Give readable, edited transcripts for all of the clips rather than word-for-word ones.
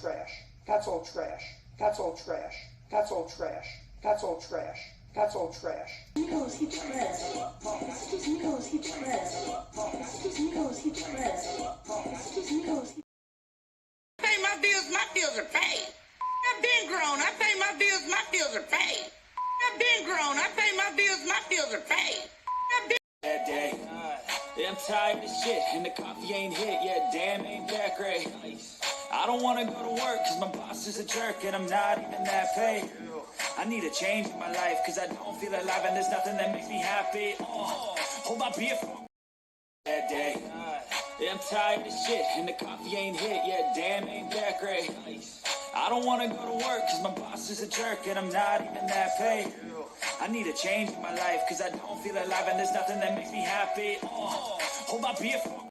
Trash. That's all trash. That's all trash. That's all trash. That's all trash. That's all trash. Because he trash. Just because he trash. Just because he trash. Just because he pay my bills are paid. I've been grown, I pay my bills are paid. I've been grown, I pay my bills are paid. That day, yeah, I'm tired of shit, and the coffee ain't hit yet, damn, ain't that great. I don't wanna go to work, cause my boss is a jerk, and I'm not even that paid. I need a change in my life, cause I don't feel alive, and there's nothing that makes me happy. Oh, hold my beer for that day. Yeah, I'm tired of shit, and the coffee ain't hit yet, damn, ain't that great. I don't wanna go to work, cause my boss is a jerk, and I'm not even that paid. I need a change in my life, cause I don't feel alive, and there's nothing that makes me happy. Oh, hold my beer for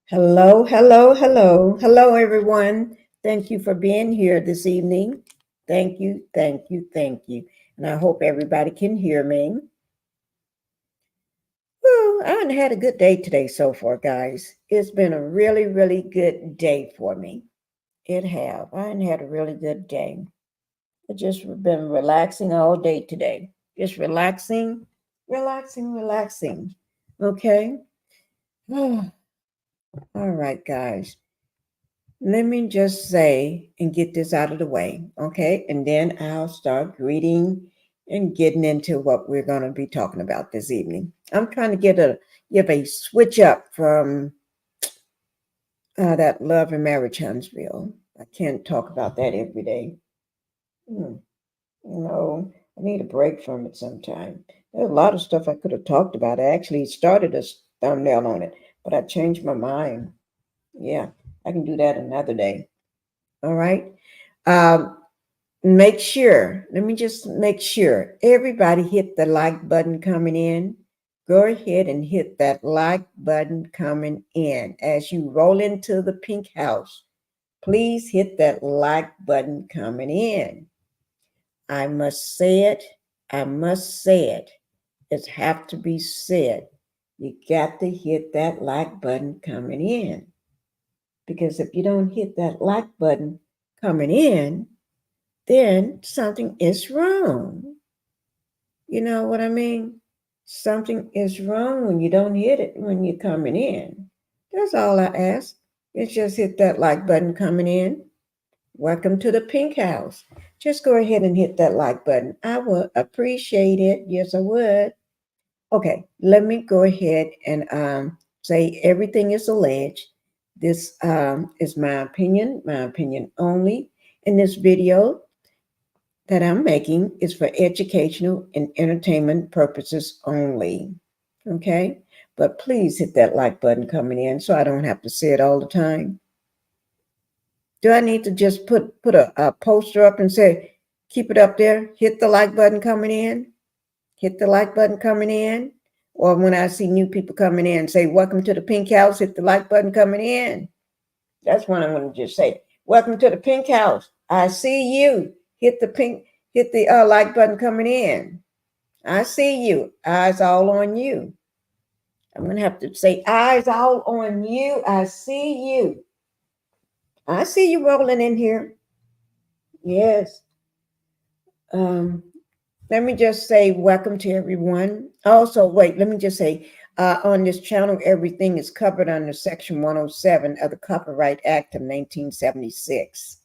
Hello, hello, hello. Hello, everyone. Thank you for being here this evening. Thank you, thank you, thank you. And I hope everybody can hear me. Well, I had a good day today so far, guys. It's been a really, really good day for me. It have. I had a really good day. I just been relaxing all day today. Just relaxing, relaxing, relaxing. Okay. All right, guys. Let me just say and get this out of the way, okay? And then I'll start greeting and getting into what we're going to be talking about this evening. I'm trying to give a switch up from that Love and Marriage Huntsville. I can't talk about that every day. No, I need a break from it sometime. There's a lot of stuff I could have talked about. I actually started a thumbnail on it, but I changed my mind. Yeah, I can do that another day. All right. Make sure, let me just make sure everybody hit the like button coming in. Go ahead and hit that like button coming in. As you roll into the pink house, please hit that like button coming in. I must say it. I must say it. It have to be said. You got to hit that like button coming in. Because if you don't hit that like button coming in, then something is wrong. You know what I mean? Something is wrong when you don't hit it when you're coming in. That's all I ask. It's just hit that like button coming in. Welcome to the Pink House. Just go ahead and hit that like button. I would appreciate it. Yes, I would. Okay, let me go ahead and say everything is alleged. This is my opinion only. In this video that I'm making is for educational and entertainment purposes only. Okay, but please hit that like button coming in so I don't have to say it all the time. Do I need to just put a poster up and say, keep it up there, hit the like button coming in, hit the like button coming in? Or when I see new people coming in, say, welcome to the Pink House, hit the like button coming in. That's what I'm going to just say. Welcome to the Pink House. I see you. Hit the like button coming in. I see you. Eyes all on you. I'm going to have to say, eyes all on you. I see you. I see you rolling in here. Yes. Let me just say welcome to everyone. Also, wait, let me just say, on this channel, everything is covered under Section 107 of the Copyright Act of 1976.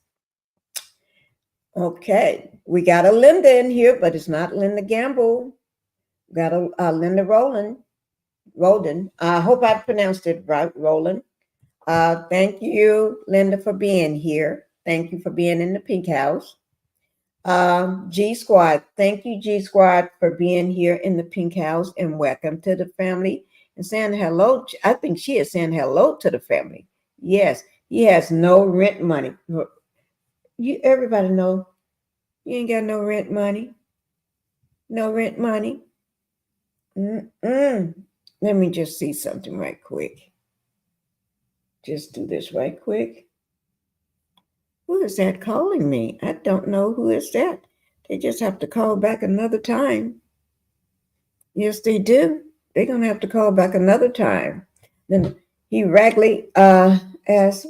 Okay, we got a Linda in here, but it's not Linda Gamble. We got a Linda Rolden. I hope I pronounced it right, Roland. Thank you, Linda, for being here. Thank you for being in the Pink House. G Squad, thank you, G Squad, for being here in the Pink House, and welcome to the family and saying hello. I think she is saying hello to the family. Yes, he has no rent money. Everybody know you ain't got no rent money. No rent money. Let me just see something right quick. Just do this right quick. Who is that calling me? I don't know who is that. They just have to call back another time. Yes, they do. They're going to have to call back another time. Then he Ragley as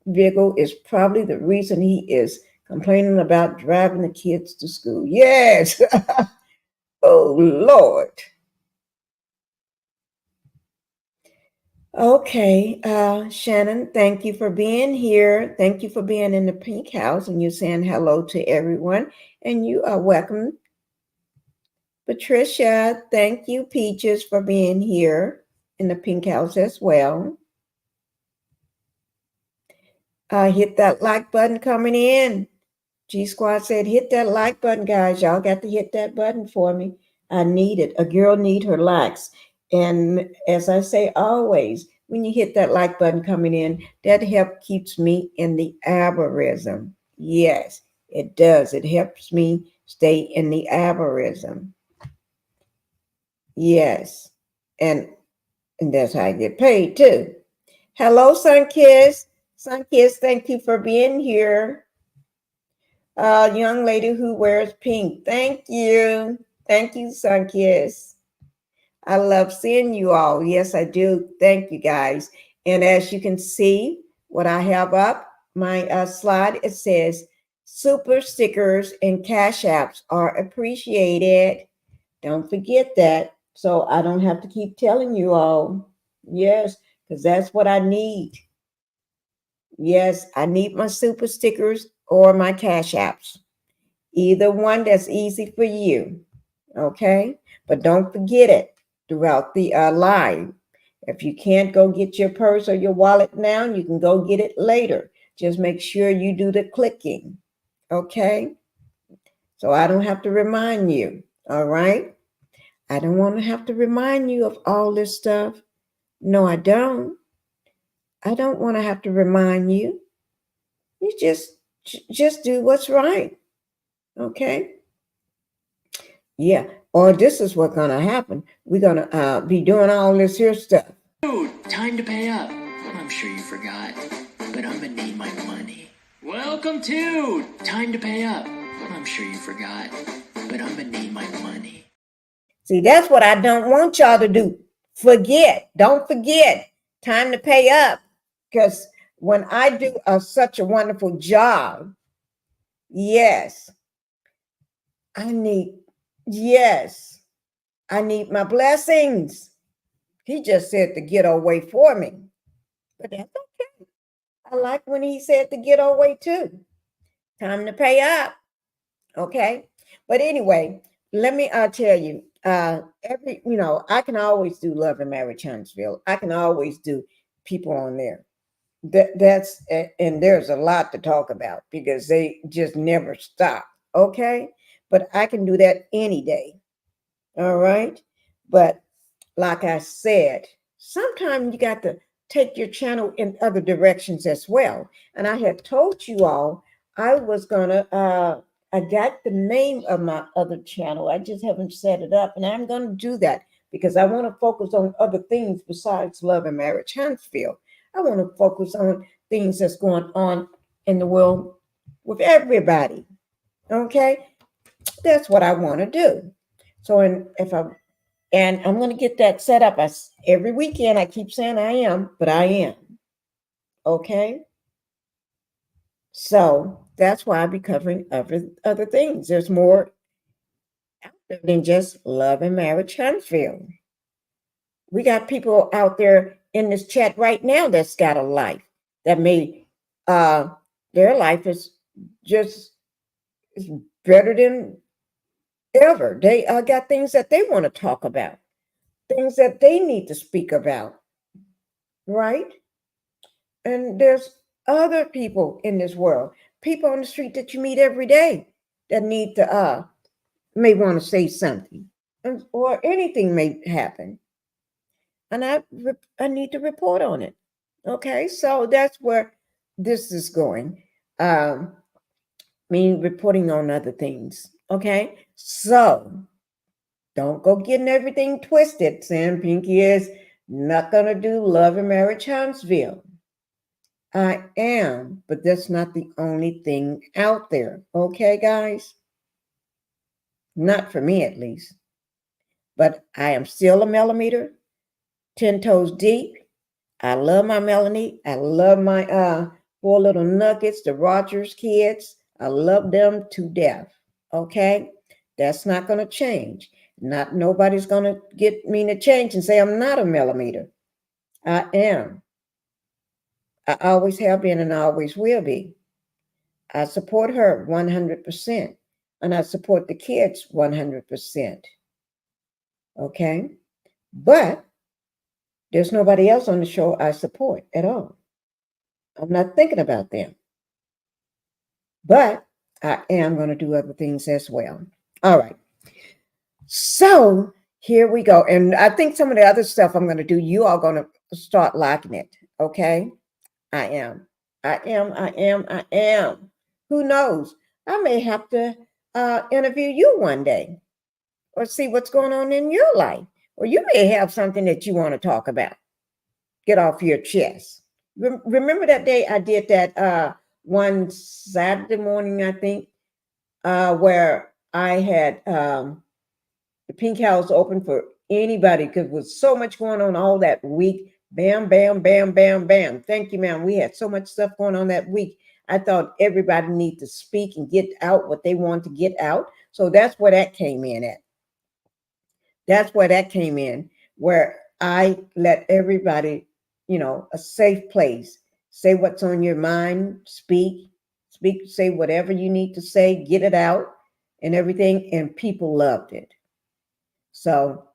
Viggo is probably the reason he is complaining about driving the kids to school. Yes. Oh, Lord. Okay, Shannon, thank you for being here. Thank you for being in the Pink House, and you're saying hello to everyone, and you are welcome. Patricia, thank you, Peaches, for being here in the Pink House as well. Hit that like button coming in. G Squad said, hit that like button, guys. Y'all got to hit that button for me. I need it. A girl need her likes. And as I say always, when you hit that like button coming in, that help keeps me in the algorithm. Yes, it does. It helps me stay in the algorithm. Yes. And that's how I get paid too. Hello, Sunkiss. Sunkiss, thank you for being here. Young lady who wears pink. Thank you. Thank you, Sunkiss. I love seeing you all. Yes, I do. Thank you, guys. And as you can see, what I have up, my slide, it says, super stickers and cash apps are appreciated. Don't forget that. So I don't have to keep telling you all. Yes, because that's what I need. Yes, I need my super stickers or my cash apps. Either one that's easy for you. Okay? But don't forget it throughout the live. If you can't go get your purse or your wallet now, you can go get it later. Just make sure you do the clicking. Okay? So I don't have to remind you. All right? I don't want to have to remind you of all this stuff. No, I don't. I don't want to have to remind you. You just do what's right. Okay? Yeah. Or this is what's going to happen. We're going to be doing all this here stuff. Dude, time to pay up. I'm sure you forgot, but I'm gonna need my money. Welcome to Time to Pay Up. I'm sure you forgot, but I'm gonna need my money. See, that's what I don't want y'all to do. Forget. Don't forget. Time to pay up. Because when I do such a wonderful job, yes, Yes, I need my blessings. He just said to get away for me. But that's okay. I like when he said to get away too. Time to pay up. Okay. But anyway, let me tell you, I can always do Love and Marriage Huntsville. I can always do people on there. And there's a lot to talk about because they just never stop. Okay. But I can do that any day. All right. But like I said, sometimes you got to take your channel in other directions as well. And I had told you all I was gonna I got the name of my other channel. I just haven't set it up, and I'm gonna do that because I want to focus on other things besides Love and Marriage Huntsville. I want to focus on things that's going on in the world with everybody. Okay, that's what I want to do. So, and I'm going to get that set up. Every weekend, I keep saying I am, but I am. Okay. So that's why I'll be covering other things. There's more out there than just Love and Marriage Huntsville. We got people out there in this chat right now that's got a life that their life is just is better than ever. They got things that they want to talk about, things that they need to speak about, right? And there's other people in this world, people on the street that you meet every day that need to may want to say something, or anything may happen, and I need to report on it. Okay, so that's where this is going. Me reporting on other things. Okay, so don't go getting everything twisted. Saying Pinkie is not gonna do Love and Marriage Huntsville. I am, but that's not the only thing out there. Okay, guys? Not for me, at least. But I am still a millimeter, 10 toes deep. I love my Melanie. I love my four little nuggets, the Rogers kids. I love them to death. Okay? That's not going to change. Nobody's going to get me to change and say I'm not a millimeter. I am. I always have been and I always will be. I support her 100%. And I support the kids 100%. Okay? But there's nobody else on the show I support at all. I'm not thinking about them. But I am going to do other things as well. All right. So here we go. And I think some of the other stuff I'm going to do, you are going to start liking it. Okay? I am. Who knows? I may have to interview you one day or see what's going on in your life. Or you may have something that you want to talk about. Get off your chest. Remember that day I did that one Saturday morning, I think, where I had the Pink House open for anybody because there was so much going on all that week. Bam, bam, bam, bam, bam. Thank you, ma'am. We had so much stuff going on that week. I thought everybody needed to speak and get out what they want to get out. So that's where that came in at. That's where that came in, where I let everybody, a safe place. Say what's on your mind, speak, say whatever you need to say, get it out and everything. And people loved it. So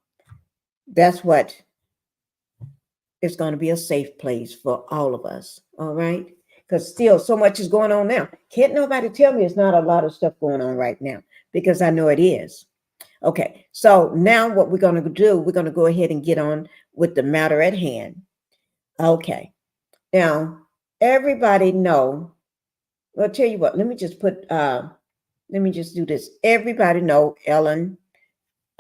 that's what it's going to be, a safe place for all of us. All right. Because still so much is going on now. Can't nobody tell me it's not a lot of stuff going on right now, because I know it is. Okay. So now what we're going to do, we're going to go ahead and get on with the matter at hand. Okay. Now, everybody know, I'll tell you what, let me just do this. Everybody know Ellen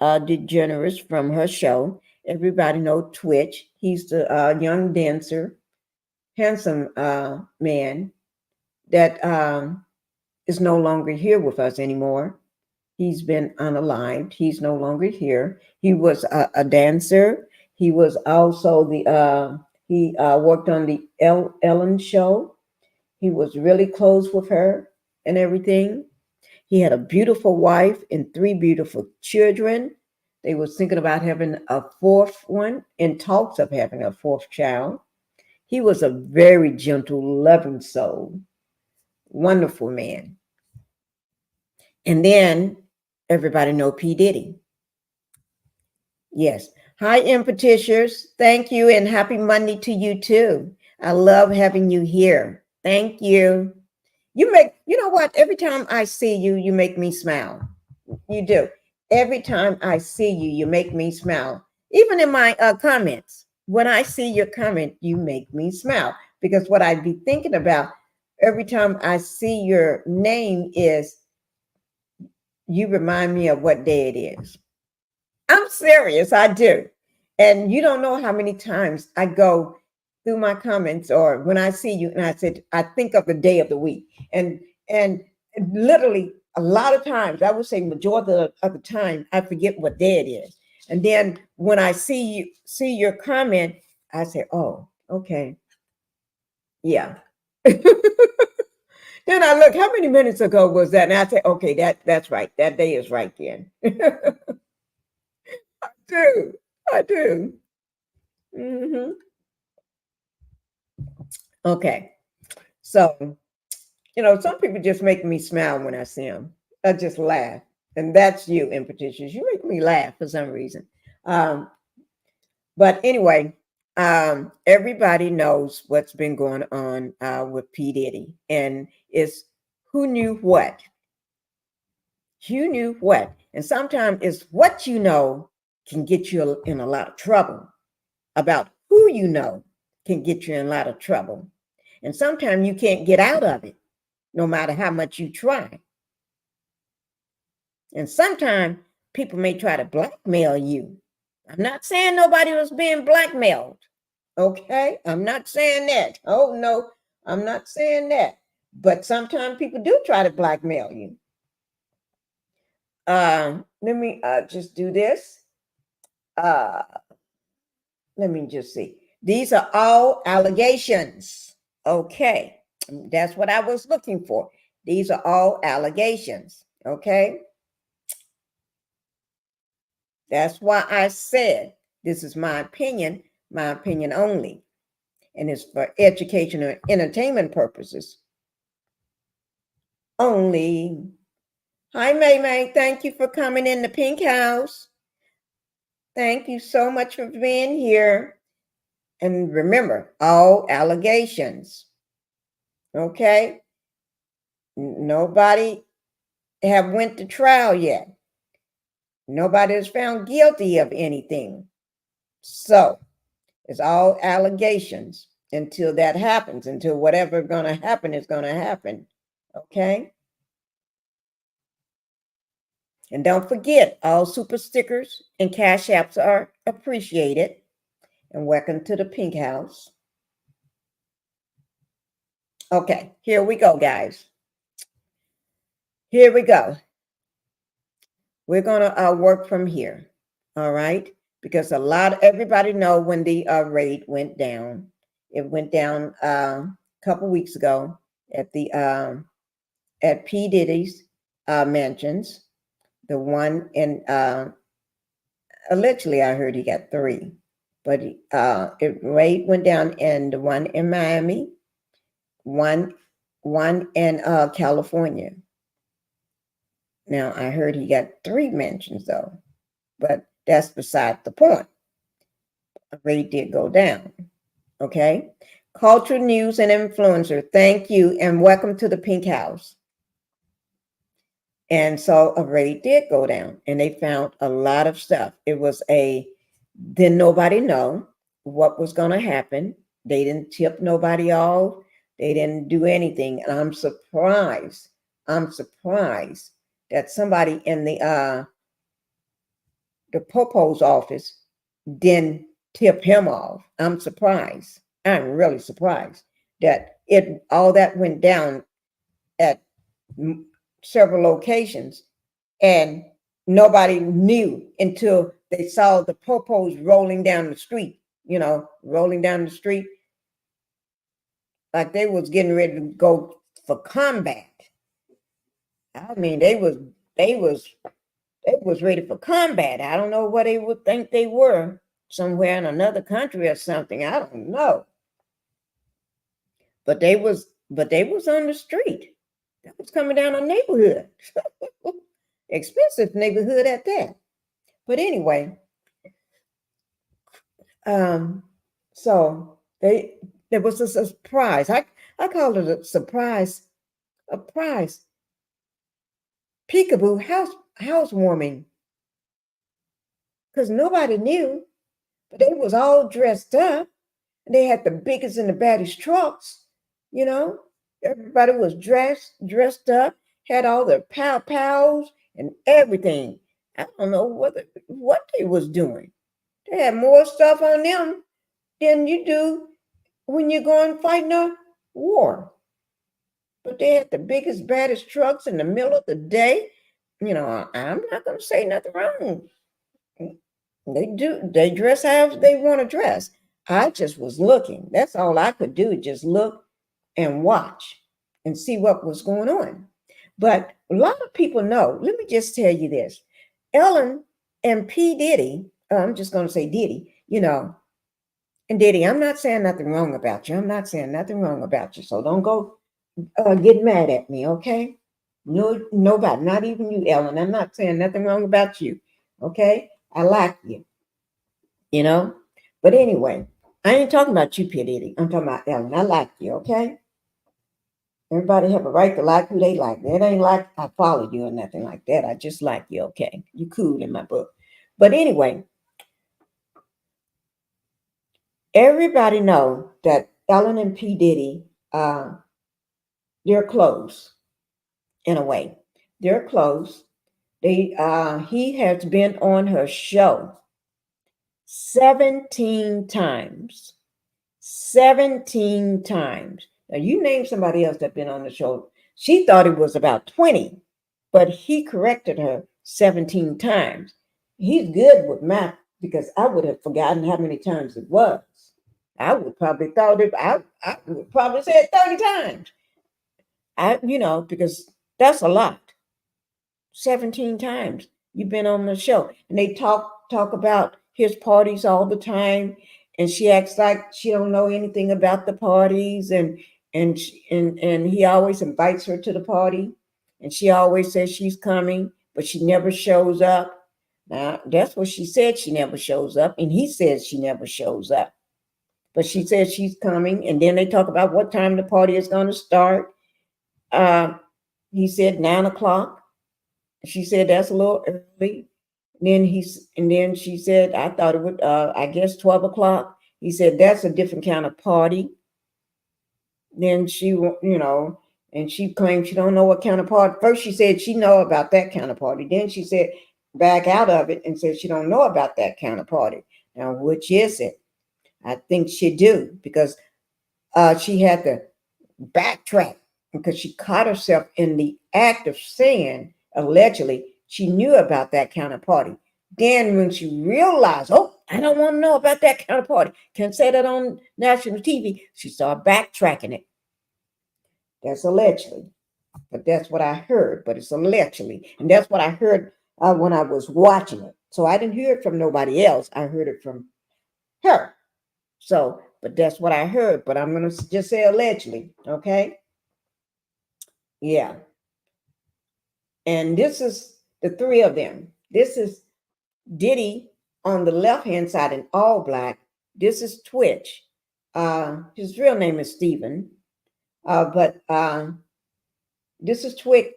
DeGeneres from her show. Everybody know Twitch. He's the young dancer, handsome man that is no longer here with us anymore. He's been unalived. He's no longer here. He was a dancer. He was also he worked on the Ellen show. He was really close with her and everything. He had a beautiful wife and 3 beautiful children. They was thinking about having a 4th one, in talks of having a 4th child. He was a very gentle, loving soul, wonderful man. And then everybody know P. Diddy. Yes. Hi, Impetitious. Thank you, and happy Monday to you too. I love having you here. Thank you. You know what? Every time I see you, you make me smile. You do. Every time I see you, you make me smile. Even in my comments, when I see your comment, you make me smile. Because what I'd be thinking about every time I see your name is, you remind me of what day it is. I'm serious, I do. And you don't know how many times I go through my comments, or when I see you and I said, I think of the day of the week. And literally a lot of times, I would say majority of the time, I forget what day it is. And then when I see your comment, I say, oh, okay. Yeah. Then I look, how many minutes ago was that? And I say, okay, that's right. That day is right then. I do. Okay. So, some people just make me smile when I see them. I just laugh. And that's you, Impetitious. You make me laugh for some reason. But anyway, everybody knows what's been going on with P. Diddy. And it's who knew what? You knew what? And sometimes it's what you know can get you in a lot of trouble. About who you know can get you in a lot of trouble. And sometimes you can't get out of it, no matter how much you try. And sometimes people may try to blackmail you. I'm not saying nobody was being blackmailed. Okay? I'm not saying that. Oh, no, I'm not saying that. But sometimes people do try to blackmail you. Let me just do this. Let me just see. These are all allegations. Okay. That's what I was looking for. These are all allegations. Okay. That's why I said this is my opinion only. And it's for education or entertainment purposes only. Hi, May May. Thank you for coming in the Pink House. Thank you so much for being here. And remember, all allegations. Okay? Nobody have went to trial yet. Nobody is found guilty of anything. So it's all allegations until that happens, until whatever is going to happen is going to happen. Okay? And don't forget, all super stickers and cash apps are appreciated. And welcome to the Pink House. Okay, here we go, guys. Here we go. We're going to work from here. All right? Because everybody know when the rate went down. It went down a couple weeks ago at P. Diddy's mansions. The one in allegedly, I heard he got 3, but rate went down in the one in Miami, one in California. Now I heard he got 3 mansions though, but that's beside the point. The rate did go down. Okay. Culture, news, and influencer. Thank you, and welcome to the Pink House. And so a rate did go down, and they found a lot of stuff. Didn't nobody know what was going to happen. They didn't tip nobody off. They didn't do anything. And I'm surprised that somebody in the Popo's office didn't tip him off. I'm surprised. I'm really surprised that all that went down at several locations, and nobody knew until they saw the Popos rolling down the street, like they was getting ready to go for combat. I mean, they was ready for combat. I don't know what they would think they were, somewhere in another country or something. I don't know. But they was on the street. That was coming down a neighborhood. Expensive neighborhood at that. But anyway, so there was a surprise. I call it a surprise, a prize. Peekaboo housewarming. Because nobody knew, but they was all dressed up. And they had the biggest and the baddest trucks, you know. Everybody was dressed up, had all their pows and everything. I don't know what they was doing. They had more stuff on them than you do when you're going fighting a war. But they had the biggest, baddest trucks in the middle of the day. You know, I'm not going to say nothing wrong. They dress how they want to dress. I just was looking. That's all I could do, just look and watch and see what was going on. But a lot of people know. Let me just tell you this. Ellen and P. Diddy, I'm just going to say Diddy, you know, and Diddy, I'm not saying nothing wrong about you. I'm not saying nothing wrong about you. So don't go get mad at me, okay? No, nobody, not even you, Ellen. I'm not saying nothing wrong about you, okay? I like you, you know? But anyway, I ain't talking about you, P. Diddy. I'm talking about Ellen. I like you, okay? Everybody have a right to like who they like. It ain't like I follow you or nothing like that. I just like you, okay? You cool in my book. But anyway, everybody know that Ellen and P. Diddy, they're close in a way. They're close. He has been on her show 17 times. 17 times. Now you name somebody else that's been on the show. She thought it was about 20, but he corrected her 17 times. He's good with math because I would have forgotten how many times it was. I would probably I would probably say it 30 times. Because that's a lot. 17 times you've been on the show. And they talk about his parties all the time. And she acts like she don't know anything about the parties. And he always invites her to the party. And she always says she's coming, but she never shows up. Now, that's what she said. She never shows up. And he says she never shows up. But she says she's coming. And then they talk about what time the party is going to start. He said 9 o'clock. She said that's a little early. Then she said, I thought it would, I guess 12 o'clock. He said, that's a different kind of party. Then she claimed she don't know what kind of party. First she said she know about that kind of party. Then she said back out of it and said she don't know about that kind of party. Now, which is it? I think she do, because she had to backtrack because she caught herself in the act of saying, allegedly, she knew about that kind of party. Then when she realized, oh, I don't want to know about that kind of party, can't say that on national TV, she started backtracking it. That's allegedly. But that's what I heard, but it's allegedly. And that's what I heard when I was watching it. So I didn't hear it from nobody else. I heard it from her. So, but that's what I heard. But I'm going to just say allegedly, okay? Yeah. And this is the three of them. This is Diddy on the left-hand side in all black. This is Twitch. His real name is Steven. But this is Twitch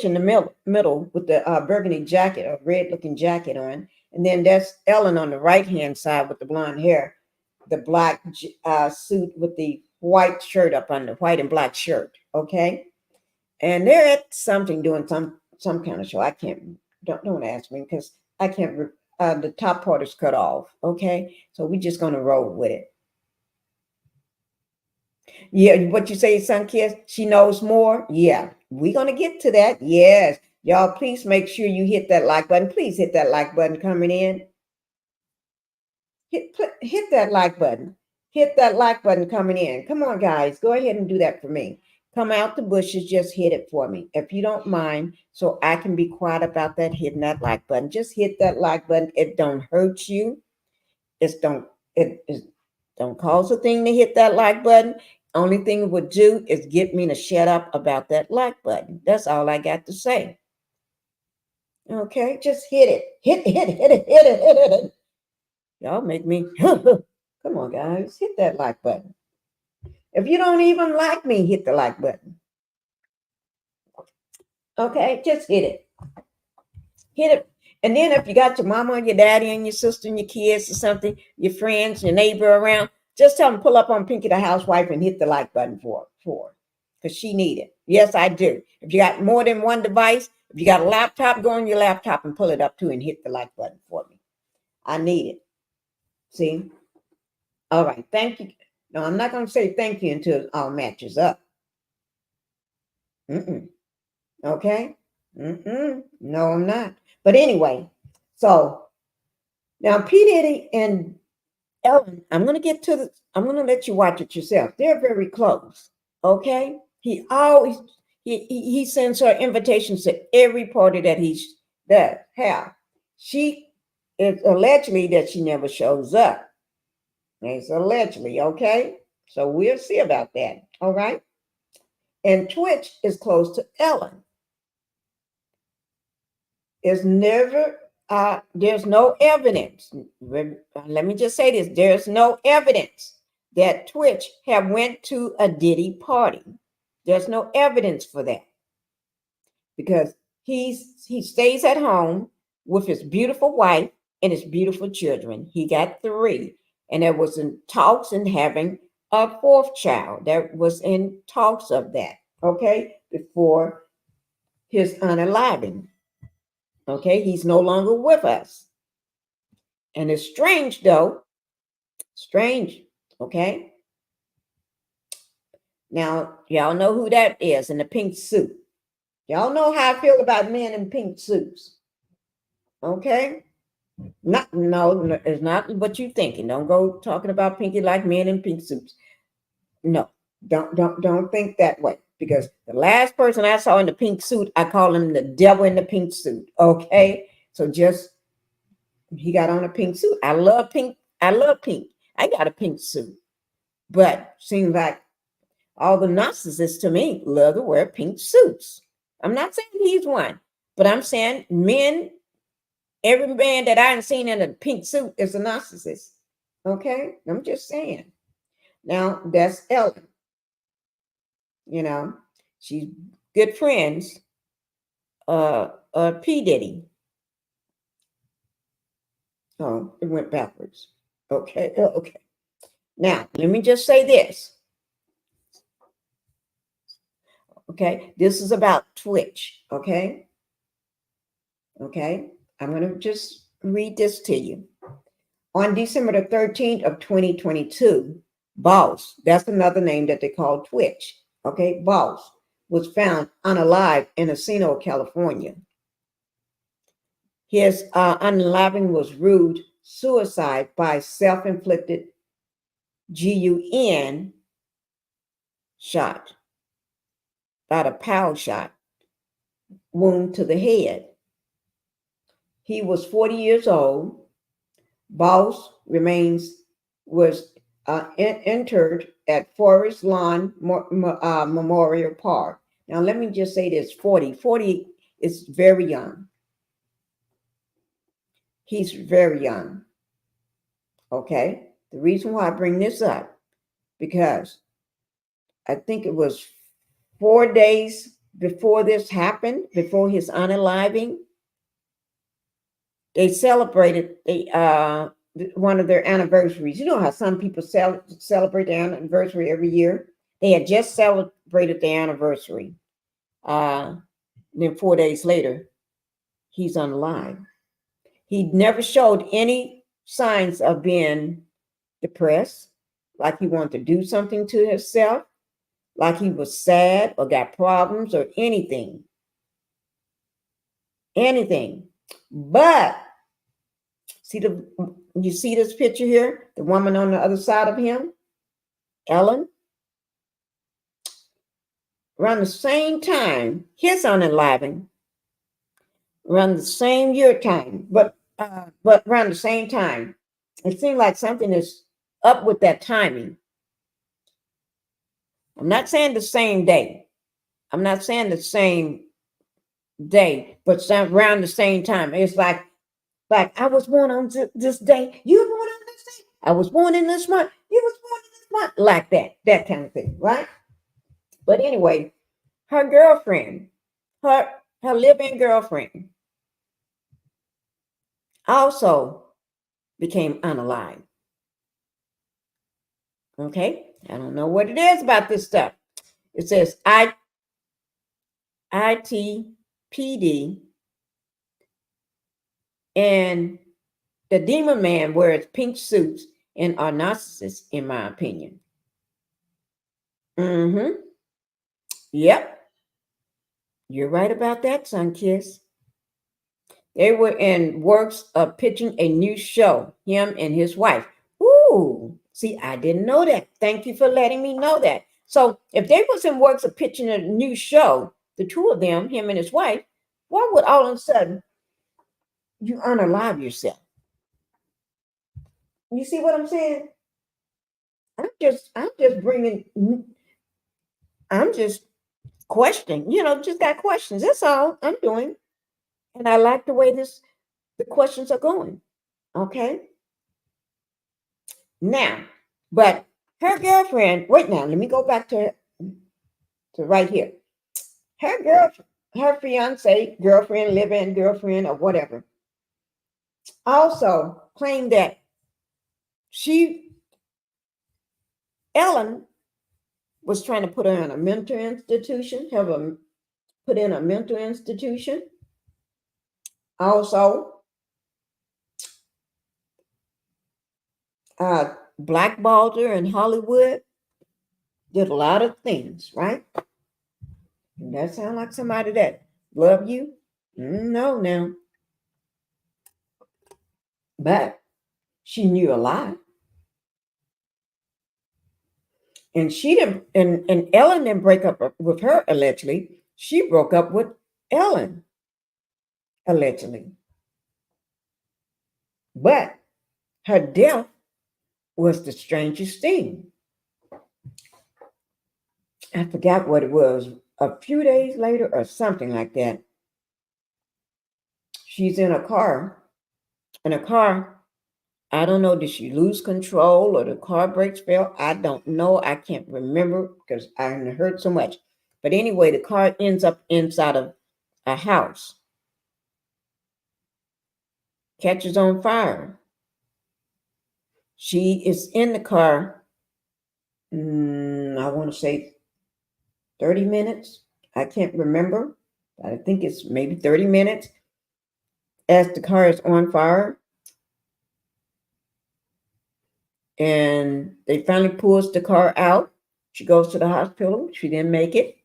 in the middle with the burgundy jacket, a red-looking jacket on. And then that's Ellen on the right-hand side with the blonde hair, the black suit with the white shirt up under, white and black shirt, okay? And they're at something doing some kind of show. I can't, don't ask me because I can't, the top part is cut off, okay? So we're just going to roll with it. Yeah, what you say, Sun Kiss, she knows more? Yeah, we're going to get to that. Yes. Y'all, please make sure you hit that like button. Please hit that like button coming in. Hit that like button. Hit that like button coming in. Come on, guys. Go ahead and do that for me. come out the bushes, just hit it for me, if you don't mind, so I can be quiet about that, hitting that like button. Just hit that like button. It don't hurt you. It don't cause a thing to hit that like button. Only thing it would do is get me to shut up about that like button. That's all I got to say. Okay, just hit it. Hit it. Y'all make me, come on, guys, hit that like button. If you don't even like me, hit the like button. Okay, just hit it. Hit it. And then if you got your mama, your daddy, and your sister, and your kids or something, your friends, your neighbor around, just tell them pull up on Pinkie the Housewife and hit the like button for because she need it. Yes, I do. If you got more than one device, if you got a laptop, go on your laptop and pull it up too and hit the like button for me. I need it. See? All right. Thank you. No, I'm not going to say thank you until it all matches up. Okay? No, I'm not. But anyway, so now P. Diddy and Ellen, I'm going to let you watch it yourself. They're very close. Okay? He always, he sends her invitations to every party that he's that have. She is allegedly that she never shows up. It's allegedly, okay? So we'll see about that. All right? And Twitch is close to Ellen. There's no evidence. Let me just say this. There's no evidence that Twitch have went to a Diddy party. There's no evidence for that. Because he stays at home with his beautiful wife and his beautiful children. He got 3. And there was in talks in having a 4th child. There was in talks of that, okay, before his unaliving. Okay, he's no longer with us. And it's strange, though. Strange, okay? Now, y'all know who that is in the pink suit. Y'all know how I feel about men in pink suits. Okay? No, it's not what you're thinking. Don't go talking about Pinkie like men in pink suits. No, don't think that way. Because the last person I saw in the pink suit, I call him the devil in the pink suit. Okay? So he got on a pink suit. I love pink. I got a pink suit. But seems like all the narcissists to me love to wear pink suits. I'm not saying he's one, but I'm saying men, every man that I've seen in a pink suit is a narcissist. Okay? I'm just saying. Now, that's Ellen. You know, she's good friends. P. Diddy. Oh, it went backwards. Okay. Now, let me just say this. Okay, this is about Twitch. Okay. I'm going to just read this to you. On December the 13th of 2022, Boss, that's another name that they call Twitch. Okay, Boss was found unalive in Encino, California. His unaliving was ruled suicide by self-inflicted gun shot, about a pow shot, wound to the head. He was 40 years old. Boss remains was interred at Forest Lawn Memorial Park. Now, let me just say this, 40 is very young. He's very young. Okay? The reason why I bring this up, because I think it was 4 days before this happened, before his unaliving, they celebrated one of their anniversaries. You know how some people celebrate their anniversary every year? They had just celebrated their anniversary. Then 4 days later, he's unalive. He never showed any signs of being depressed, like he wanted to do something to himself, like he was sad or got problems or anything. But you see this picture here? The woman on the other side of him, Ellen. around the same time, his unenlivening, around the same year time, but around the same time, it seemed like something is up with that timing. I'm not saying the same day. I'm not saying the same day, but around the same time. It's like I was born on this day. You were born on this day. I was born in this month. You was born in this month. Like that kind of thing, right? But anyway, her girlfriend, her live-in girlfriend, also became unalive. Okay, I don't know what it is about this stuff. It says ITPD, and the demon man wears pink suits and are narcissists, in my opinion. Yep, you're right about that, Sunkiss. They were in works of pitching a new show, him and his wife. Ooh, see, I didn't know that. Thank you for letting me know that. So if they was in works of pitching a new show, the two of them, him and his wife, why would all of a sudden you unalive yourself? You see what I'm saying? I'm just questioning, just got questions. That's all I'm doing. And I like the way the questions are going. Okay. Now, but her girlfriend, wait now, let me go back to right here. Her fiance, girlfriend, live-in girlfriend, or whatever, also claimed that Ellen was trying to put her in a mental institution, put in a mental institution. Also, blackballed her in Hollywood, did a lot of things, right? And that sound like somebody that love you? No, now. But she knew a lot. And she didn't, and Ellen didn't break up with her, allegedly. She broke up with Ellen, allegedly. But her death was the strangest thing. I forgot what it was, a few days later or something like that. She's in a car. I don't know, did she lose control or the car brakes failed? I don't know. I can't remember because I heard so much. But anyway, the car ends up inside of a house. Catches on fire. She is in the car, I want to say 30 minutes. I can't remember. I think it's maybe 30 minutes as the car is on fire. And they finally pulls the car out. She goes to the hospital. She didn't make it.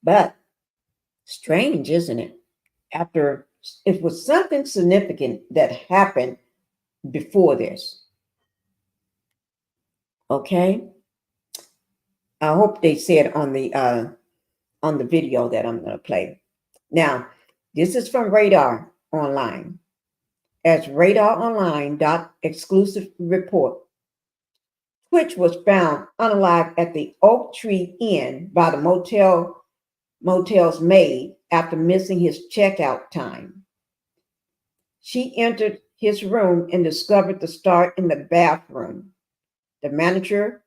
But strange, isn't it? After it was something significant that happened before this. Okay. I hope they said on the video that I'm going to play. Now, this is from Radar Online. As Radar Online exclusive report, Twitch was found unalive at the Oak Tree Inn by the motel's maid after missing his checkout time. She entered his room and discovered the star in the bathroom. The manager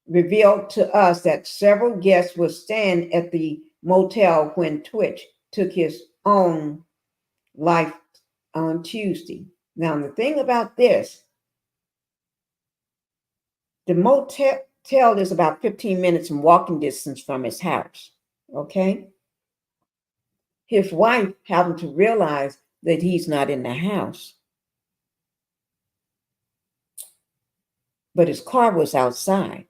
revealed to us that several guests were staying at the motel when Twitch took his own life on Tuesday. Now, the thing about this, the motel is about 15 minutes in walking distance from his house, okay? His wife happened to realize that he's not in the house. But his car was outside.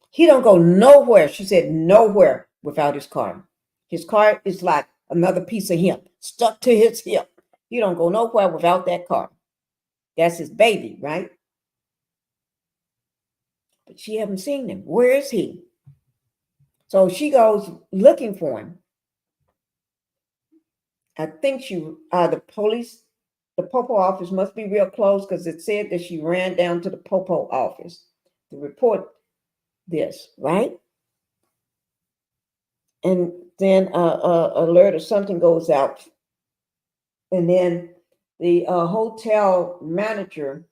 He don't go nowhere, she said, nowhere without his car. His car is like another piece of him, stuck to his hip. He don't go nowhere without that car. That's his baby, right? but she haven't seen him. Where is he? So she goes looking for him. I think the police, the Popo office must be real close because it said that she ran down to the Popo office to report this, right? And then alert or something goes out. And then the hotel manager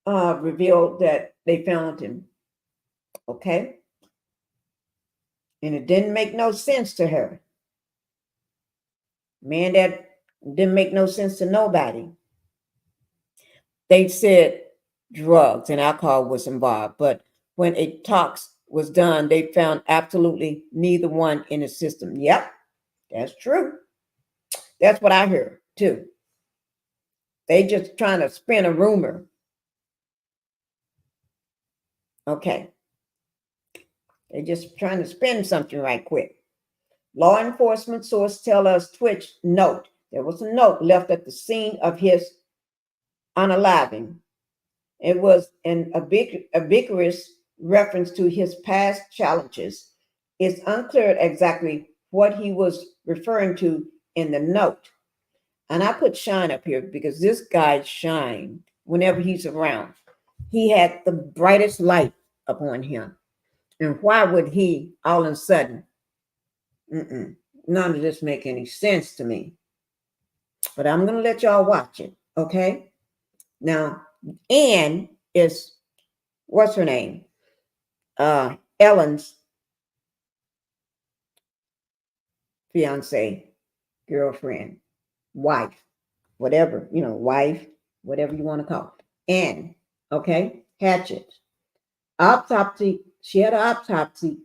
revealed that they found him. Okay. And it didn't make no sense to her. Man, that didn't make no sense to nobody. They said drugs and alcohol was involved, but when a tox was done, they found absolutely neither one in the system. Yep, that's true. That's what I heard too. They just trying to spin a rumor. Okay. They just trying to spin something right quick. Law enforcement source tell us Twitch note. There was a note left at the scene of his unaliving. It was a vigorous reference to his past challenges. It's unclear exactly what he was referring to in the note. And I put Shine up here because this guy shine whenever he's around. He had the brightest light upon him. And why would he all of a sudden? None of this make any sense to me. But I'm going to let y'all watch it, okay? Now, Ann is, what's her name? Ellen's fiance, girlfriend, wife, whatever, wife, whatever you want to call it. Ann, okay? Hatchet. Autopsy, she had an autopsy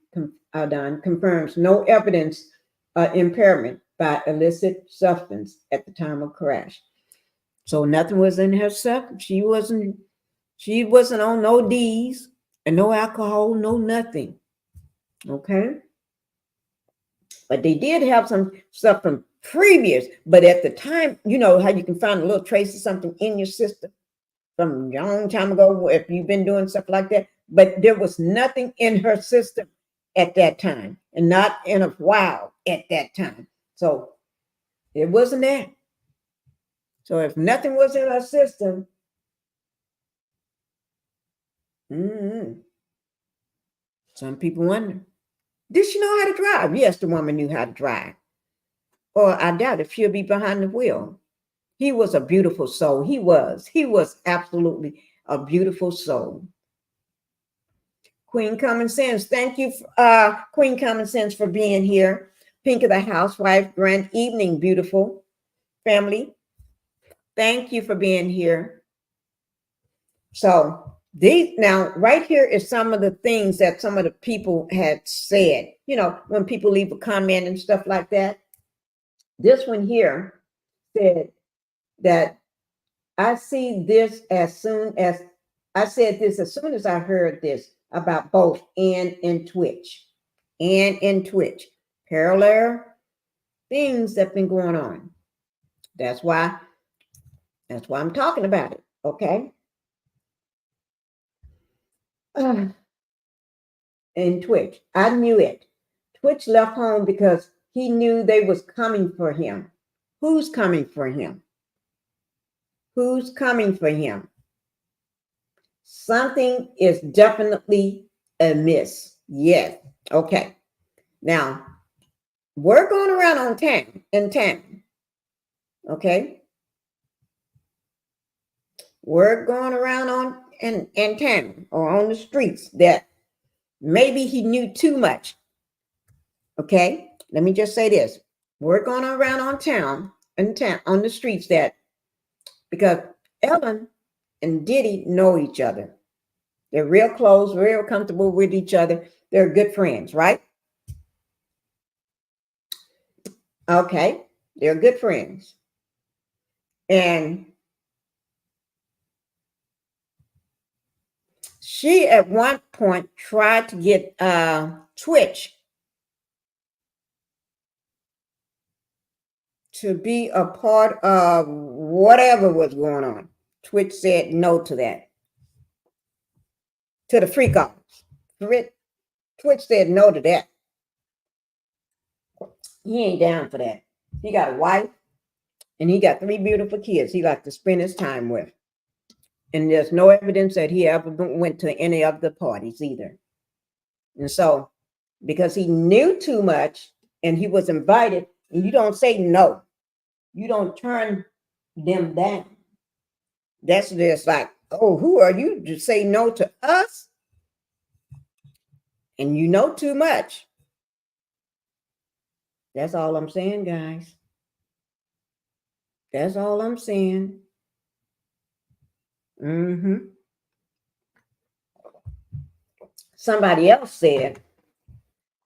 done, confirms no evidence impairment by illicit substance at the time of crash. So nothing was in her stuff. She wasn't on no D's and no alcohol, no nothing. Okay. But they did have some stuff from previous, but at the time, you know how you can find a little trace of something in your system from a long time ago if you've been doing stuff like that. But there was nothing in her system at that time and not in a while at that time. So it wasn't that. So if nothing was in her system, some people wonder, did she know how to drive? Yes, the woman knew how to drive. Or I doubt if she'll be behind the wheel. He was a beautiful soul. He was absolutely a beautiful soul. Queen Common Sense, thank you, Queen Common Sense, for being here. Pinkie the Housewife, grand evening, beautiful family. Thank you for being here. So now right here is some of the things that some of the people had said. You know, when people leave a comment and stuff like that. This one here said that I see this as soon as I said this, as soon as I heard this about both Ann and Twitch. Ann and Twitch. Parallel things that have been going on. That's why I'm talking about it. Okay. And Twitch. I knew it. Twitch left home because he knew they was coming for him. Who's coming for him? Who's coming for him? Something is definitely amiss. Yes. Okay. Now, we're going around in town. Okay. We're going around in town or on the streets that maybe he knew too much. Okay. Let me just say this. We're going around in town on the streets that because Ellen and Diddy know each other. They're real close, real comfortable with each other. They're good friends, right? Okay, they're good friends. And she at one point tried to get Twitch to be a part of whatever was going on. Twitch said no to that. to the freak offs. Twitch said no to that. He ain't down for that. He got a wife and he got 3 beautiful kids he likes to spend his time with. And there's no evidence that he ever went to any of the parties either. And so, because he knew too much and he was invited, and you don't say no. You don't turn them down. That's just like, oh, who are you to say no to us? And you know too much. That's all I'm saying, guys. That's all I'm saying. Somebody else said,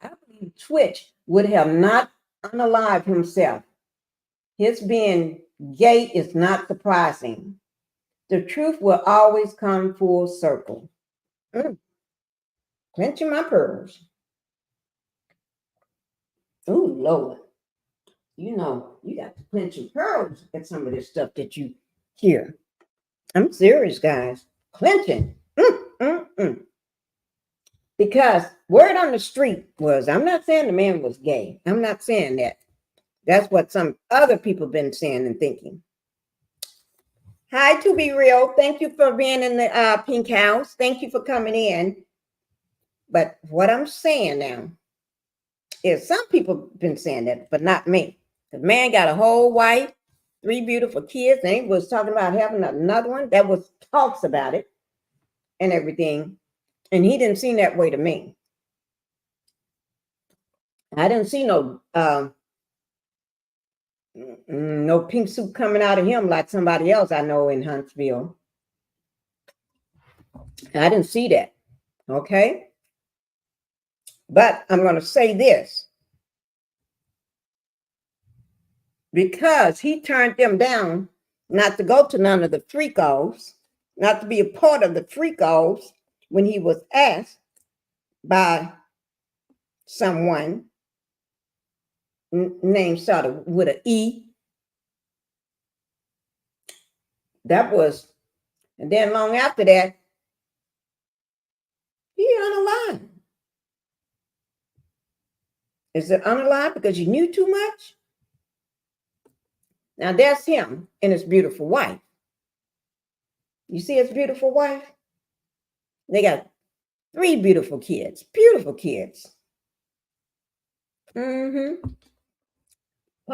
I believe Twitch would have not unalived himself. His being gay is not surprising. The truth will always come full circle. Clenching my pearls. Oh, Lord. You know, you got to clench your pearls at some of this stuff that you hear. I'm serious, guys. Clenching. Because word on the street was, I'm not saying the man was gay. I'm not saying that. That's what some other people been saying and thinking. Hi, to be real. Thank you for being in the Pink House. Thank you for coming in. But what I'm saying now is some people been saying that, but not me. The man got a whole wife, 3 beautiful kids, and he was talking about having another one. That was talks about it and everything. And he didn't seem that way to me. I didn't see no pink suit coming out of him like somebody else I know in Huntsville. I didn't see that. Okay. But I'm going to say this. Because he turned them down not to go to none of the freak-offs, not to be a part of the freak-offs when he was asked by someone named started with an E. That was, and then long after that, he unalive. Is it unalive because you knew too much? Now that's him and his beautiful wife. You see his beautiful wife? They got 3 beautiful kids. Beautiful kids. Why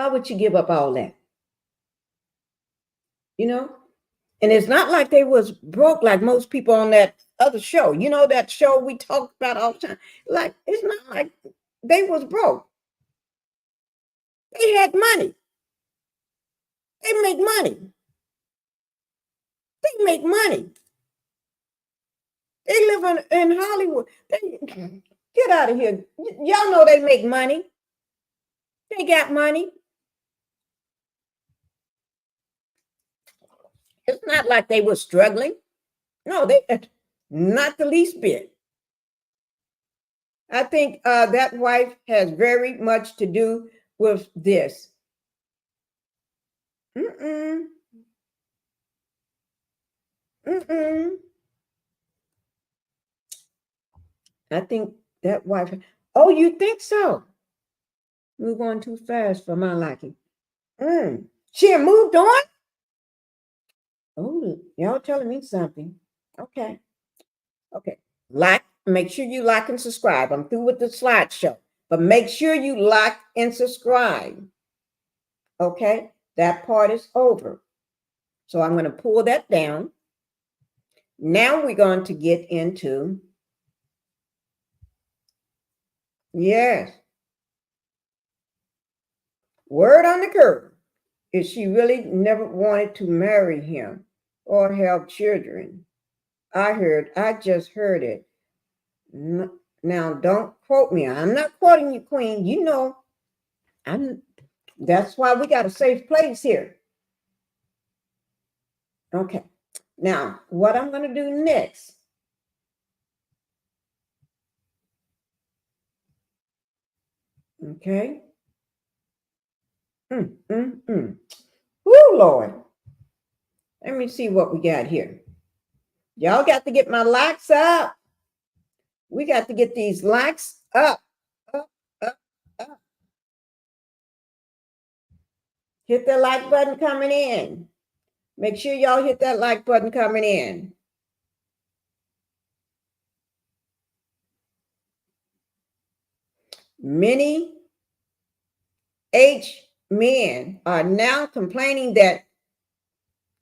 would you give up all that? You know? And it's not like they was broke like most people on that other show. You know that show we talk about all the time? Like, it's not like they was broke. They had money. They make money. They make money. They live in Hollywood. Get out of here. Y'all know they make money. They got money. It's not like they were struggling. No, they not the least bit. I think that wife has very much to do with this. I think that wife. Oh, you think so? We're going too fast for my liking. She had moved on? Oh, y'all telling me something. Okay. Like, make sure you like and subscribe. I'm through with the slideshow, but make sure you like and subscribe. Okay, that part is over. So I'm going to pull that down. Now we're going to get into, yes, word on the curve is she really never wanted to marry him or have children. I just heard it. Now, don't quote me. I'm not quoting you, Queen. You know, that's why we got a safe place here. Okay. Now, what I'm going to do next. Okay. Woo, Lord. Let me see what we got here. Y'all got to get my likes up. We got to get these likes up, up, up, up. Hit the like button coming in. Make sure y'all hit that like button coming in. Many men are now complaining that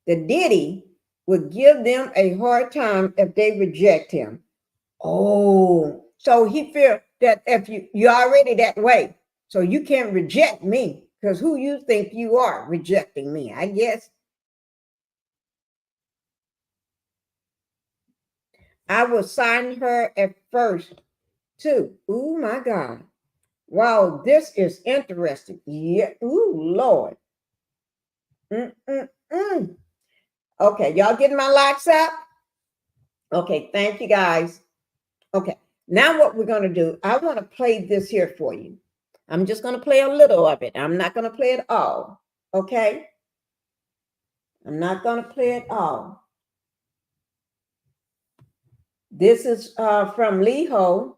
the Diddy would give them a hard time if they reject him. Oh, so he feels that if you're already that way, so you can't reject me, because who you think you are rejecting me, I guess. I will sign her at first too. Oh my God. Wow, this is interesting. Yeah. Ooh, Lord. Okay, y'all getting my likes up? Okay, thank you guys. Okay, now what we're going to do, I want to play this here for you. I'm just going to play a little of it. I'm not going to play it all. Okay? I'm not going to play it all. This is from Leho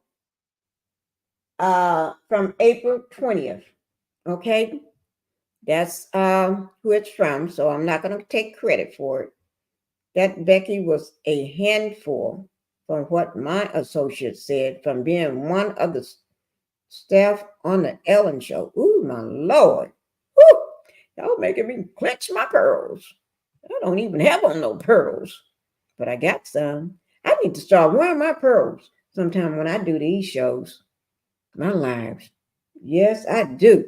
from April 20th. Okay? That's who it's from, so I'm not going to take credit for it. That Becky was a handful, from what my associate said, from being one of the staff on the Ellen show. Ooh, my Lord. Woo! Y'all making me clench my pearls. I don't even have on no pearls, but I got some. I need to start wearing my pearls sometime when I do these shows, my lives. Yes, I do.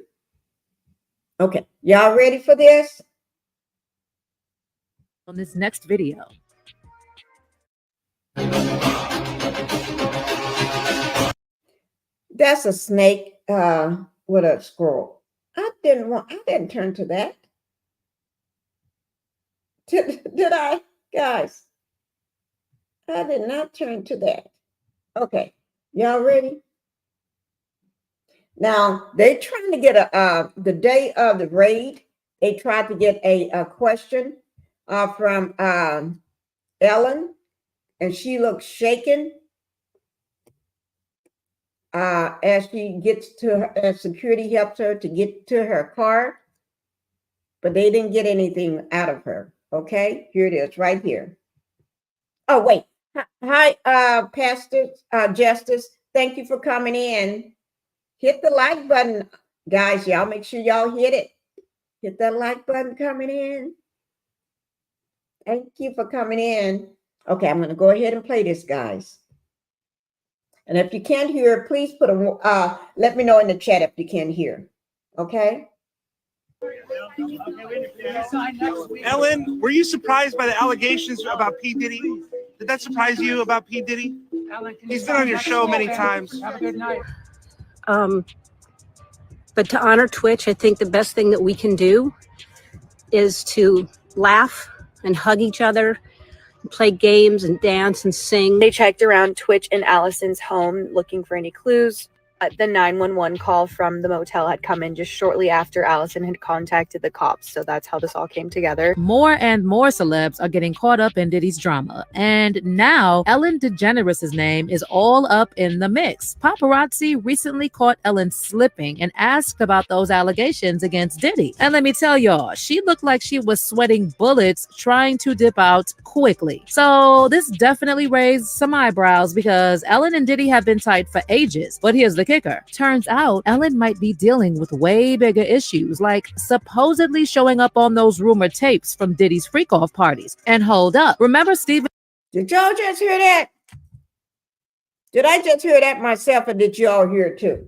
Okay, y'all ready for this? On this next video. That's a snake with a squirrel. I didn't turn to that. Did I, guys? I did not turn to that. Okay, y'all ready? Now they trying to get the day of the raid. They tried to get a question from Ellen, and she looks shaken as she gets to her, as security helps her to get to her car, but they didn't get anything out of her. Okay, here it is right here. Oh, wait. Hi, Pastor Justice. Thank you for coming in. Hit the like button, guys. Y'all make sure y'all hit it. Hit that like button coming in. Thank you for coming in. Okay, I'm going to go ahead and play this, guys. And if you can't hear, please put a let me know in the chat if you can hear. Okay? Ellen, were you surprised by the allegations about P. Diddy? Did that surprise you about P. Diddy? He's been on your show many times. Have a good night. But to honor Twitch, I think the best thing that we can do is to laugh and hug each other, play games and dance and sing. They checked around Twitch and Allison's home looking for any clues. The 911 call from the motel had come in just shortly after Allison had contacted the cops. So that's how this all came together. More and more celebs are getting caught up in Diddy's drama. And now Ellen DeGeneres' name is all up in the mix. Paparazzi recently caught Ellen slipping and asked about those allegations against Diddy. And let me tell y'all, she looked like she was sweating bullets trying to dip out quickly. So this definitely raised some eyebrows because Ellen and Diddy have been tight for ages. But here's the kicker. Turns out Ellen might be dealing with way bigger issues, like supposedly showing up on those rumored tapes from Diddy's freak-off parties. And hold up, remember Steven? Did y'all just hear that? Did I just hear that myself, or did y'all hear it too?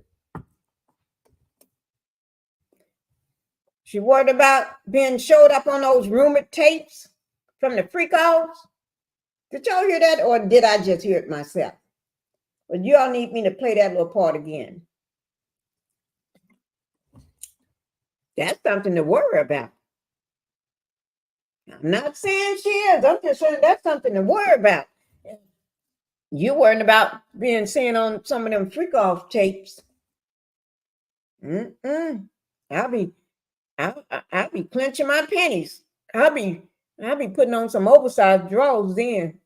She worried about being showed up on those rumored tapes from the freak-offs? Did y'all hear that, or did I just hear it myself? But y'all need me to play that little part again. That's something to worry about. I'm not saying she is. I'm just saying that's something to worry about. You worrying about being seen on some of them freak-off tapes. I'll be clenching my panties. I'll be putting on some oversized drawers then.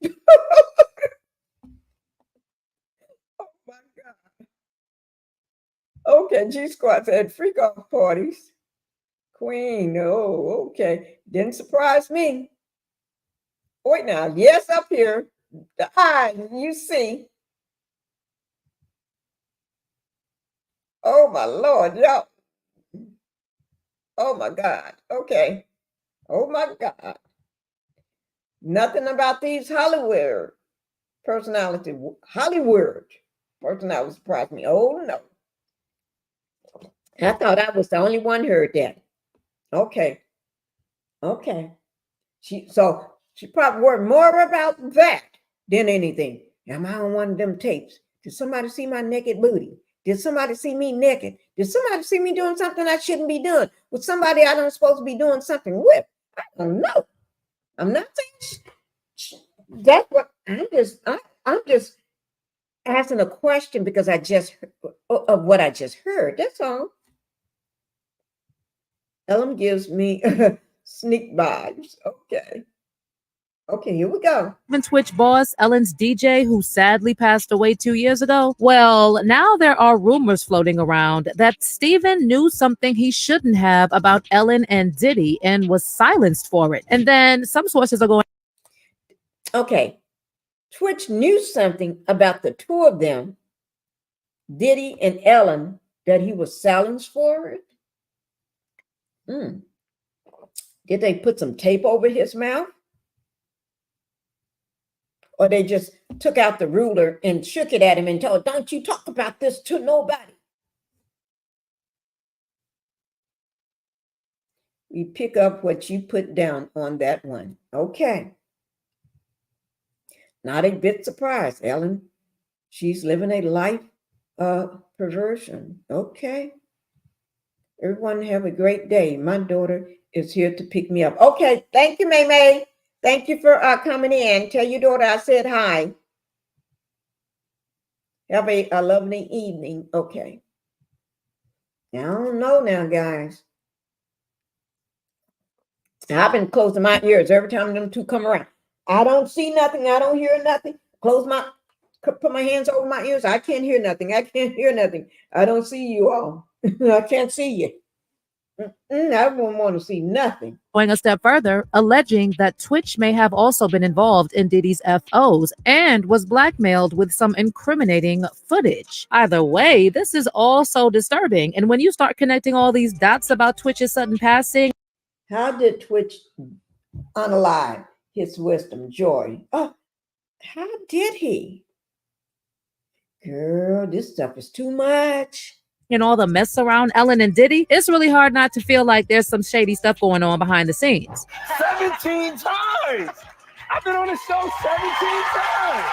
Okay, G Squad said freak off parties. Queen, oh, okay. Didn't surprise me. Wait now, yes, up here. The eye, you see. Oh my Lord, y'all. Oh my God. Okay. Oh my God. Nothing about these Hollywood personality surprised me. Oh no. I thought I was the only one who heard that. Okay. Okay. She probably worried more about that than anything. Am I on one of them tapes? Did somebody see my naked booty? Did somebody see me naked? Did somebody see me doing something I shouldn't be doing with somebody I don't supposed to be doing something with? I don't know. I'm not saying that's what I'm just asking a question because I just of what I just heard. That's all. Ellen gives me sneak vibes. Okay. Okay, here we go. Twitch boss, Ellen's DJ, who sadly passed away 2 years ago. Well, now there are rumors floating around that Steven knew something he shouldn't have about Ellen and Diddy and was silenced for it. And then some sources are going, okay, Twitch knew something about the two of them, Diddy and Ellen, that he was silenced for it. Did they put some tape over his mouth? Or they just took out the ruler and shook it at him and told, don't you talk about this to nobody. We pick up what you put down on that one. Okay. Not a bit surprised, Ellen. She's living a life of perversion. Okay. Everyone have a great day. My daughter is here to pick me up. Okay. Thank you, May May. Thank you for coming in. Tell your daughter I said hi. Have a lovely evening. Okay. I don't know now, guys. I've been closing my ears every time them two come around. I don't see nothing. I don't hear nothing. Put my hands over my ears. I can't hear nothing. I can't hear nothing. I don't see you all. I can't see you. I wouldn't want to see nothing. going a step further, alleging that Twitch may have also been involved in Diddy's FOs and was blackmailed with some incriminating footage. Either way, this is all so disturbing. And when you start connecting all these dots about Twitch's sudden passing, how did Twitch unalive his wisdom, joy? Oh, how did he? Girl, this stuff is too much. and all the mess around Ellen and Diddy, it's really hard not to feel like there's some shady stuff going on behind the scenes. 17 times! I've been on the show 17 times!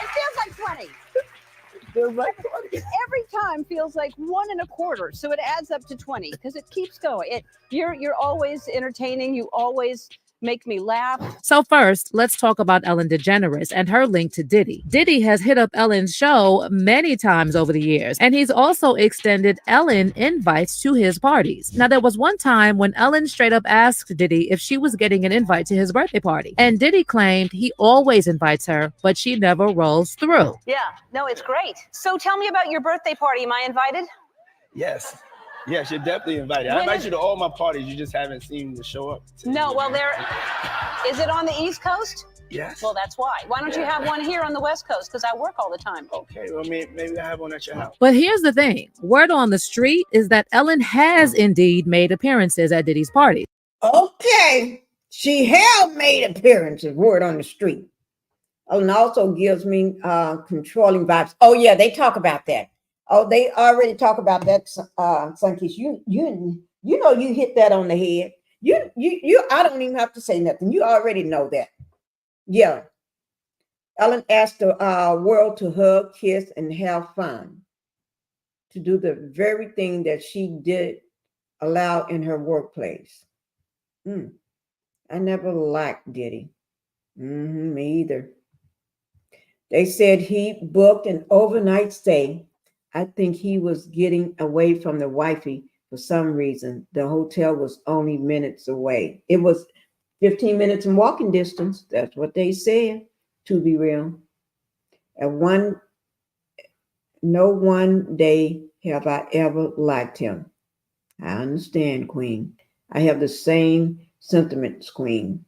It feels like 20. It feels like 20. Every time feels like 1 1/4, so it adds up to 20 because it keeps going. You're always entertaining. You always make me laugh. So first, let's talk about Ellen DeGeneres and her link to Diddy. Diddy has hit up Ellen's show many times over the years, and he's also extended Ellen invites to his parties. Now, there was one time when Ellen straight up asked Diddy if she was getting an invite to his birthday party, and Diddy claimed he always invites her, but she never rolls through. Yeah, no, it's great. So tell me about your birthday party. Am I invited? Yes. Yes, you're definitely invited. I invite you to all my parties. You just haven't seen me show up. No, well, is it on the East Coast? Yes. Well, that's why. Why don't you have one here on the West Coast? Because I work all the time. Okay, well, maybe I have one at your house. But here's the thing. Word on the street is that Ellen has indeed made appearances at Diddy's parties. Okay, she have made appearances, word on the street. Ellen also gives me controlling vibes. Oh, yeah, they talk about that. Oh, they already talk about that, Sunkiss. You know you hit that on the head. You I don't even have to say nothing. You already know that. Yeah. Ellen asked the world to hug, kiss, and have fun. To do the very thing that she did allow in her workplace. I never liked Diddy. Me either. They said he booked an overnight stay. I think he was getting away from the wifey for some reason. The hotel was only minutes away. It was 15 minutes in walking distance. That's what they said, to be real. And one day have I ever liked him. I understand, Queen. I have the same sentiments, Queen.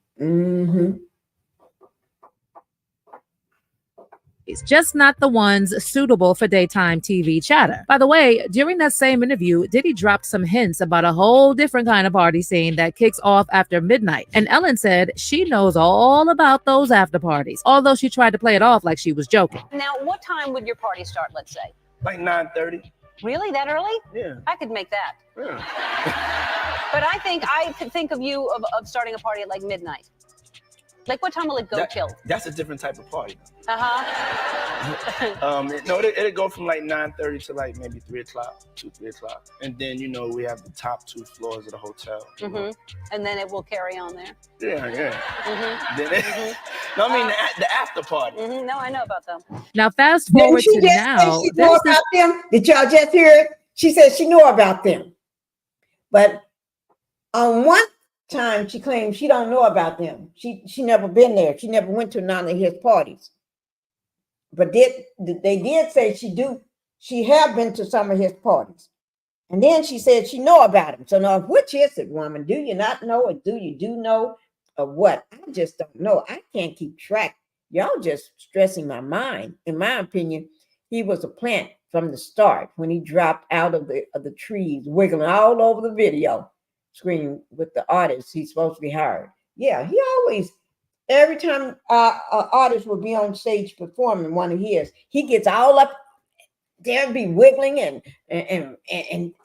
Just not the ones suitable for daytime TV chatter. By the way, during that same interview, Diddy dropped some hints about a whole different kind of party scene that kicks off after midnight. And Ellen said she knows all about those after parties, although she tried to play it off like she was joking. Now, what time would your party start, let's say? Like 9:30. Really? That early? Yeah. I could make that. Yeah. But I could think of you of starting a party at like midnight. Like, what time will it go till? That's a different type of party. No, it'll go from like 9:30 to like maybe 3 o'clock, 3 o'clock. And then, we have the top 2 floors of the hotel. And then it will carry on there. Yeah. No, I mean the after party. No, I know about them. Now, fast forward to now. She know about them? Did y'all just hear it? She said she knew about them. But on one time she claimed she don't know about them. She never been there. She never went to none of his parties. But they did say she have been to some of his parties. And then she said she know about him. So now, which is it, woman? Do you not know, or do know, or what? I just don't know. I can't keep track. Y'all just stressing my mind. In my opinion, he was a plant from the start when he dropped out of the trees, wiggling all over the video screen with the artist he's supposed to be hired. Yeah, he always, every time an artist will be on stage performing one of his, he gets all up there, be wiggling and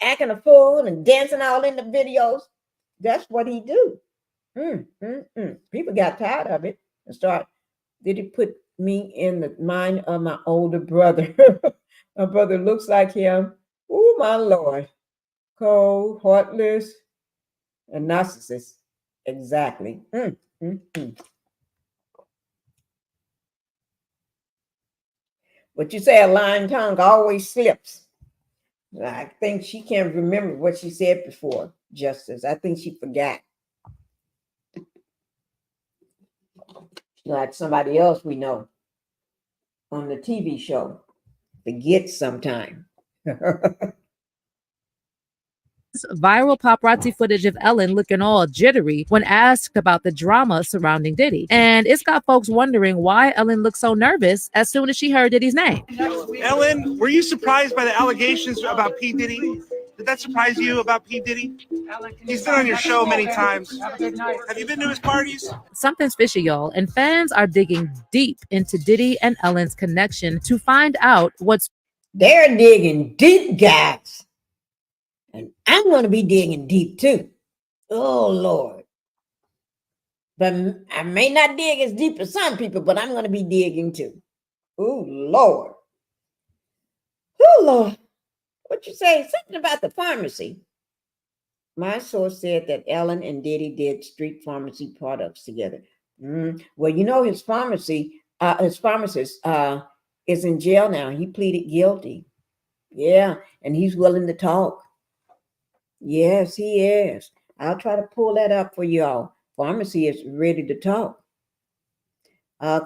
acting a fool and dancing all in the videos. That's what he do. People got tired of it and did he put me in the mind of my older brother? My brother looks like him. Oh, my Lord. Cold, heartless, and narcissist. Exactly. What you say, a lying tongue always slips. I think she can't remember what she said before, Justice. I think she forgot. Like somebody else we know on the TV show. Forget sometime. Viral paparazzi footage of Ellen looking all jittery when asked about the drama surrounding Diddy. And it's got folks wondering why Ellen looked so nervous as soon as she heard Diddy's name. Ellen, were you surprised by the allegations about P. Diddy? Did that surprise you about P. Diddy? He's been on your show many times. Have you been to his parties? Something's fishy, y'all, and fans are digging deep into Diddy and Ellen's connection to find out what's... They're digging deep, guys. And I'm going to be digging deep too. Oh, Lord. But I may not dig as deep as some people, but I'm going to be digging too. Oh, Lord. Oh, Lord. What you say? Something about the pharmacy. My source said that Ellen and Diddy did street pharmacy products together. Well, his pharmacist is in jail now. He pleaded guilty. Yeah, and he's willing to talk. Yes, he is. I'll try to pull that up for y'all. Pharmacy is ready to talk.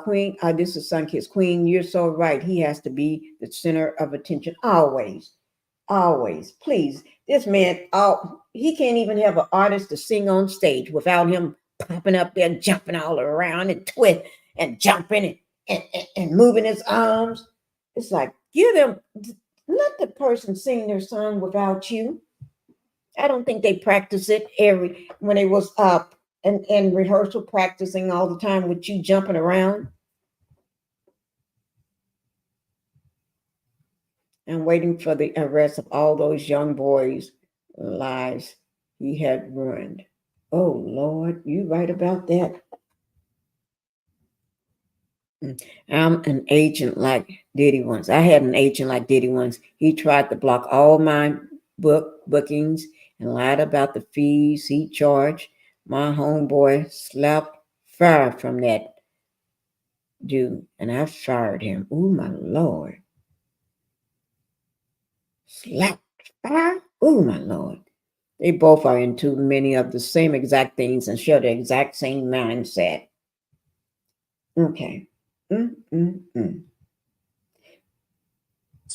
Queen, this is Sunkiss. Queen, you're so right. He has to be the center of attention always. Always. Please. This man, he can't even have an artist to sing on stage without him popping up there, jumping all around and twist and jumping and moving his arms. It's like, let the person sing their song without you. I don't think they practice it when they was up and rehearsal practicing all the time with you jumping around and waiting for the arrest of all those young boys' lives he had ruined. Oh, Lord, you right about that. I'm an agent like Diddy once. I had an agent like Diddy once. He tried to block all my bookings and lied about the fees he charged. My homeboy slapped fire from that dude, and I fired him. Oh, my Lord. Slapped fire? Oh, my Lord. They both are into many of the same exact things and share the exact same mindset. Okay.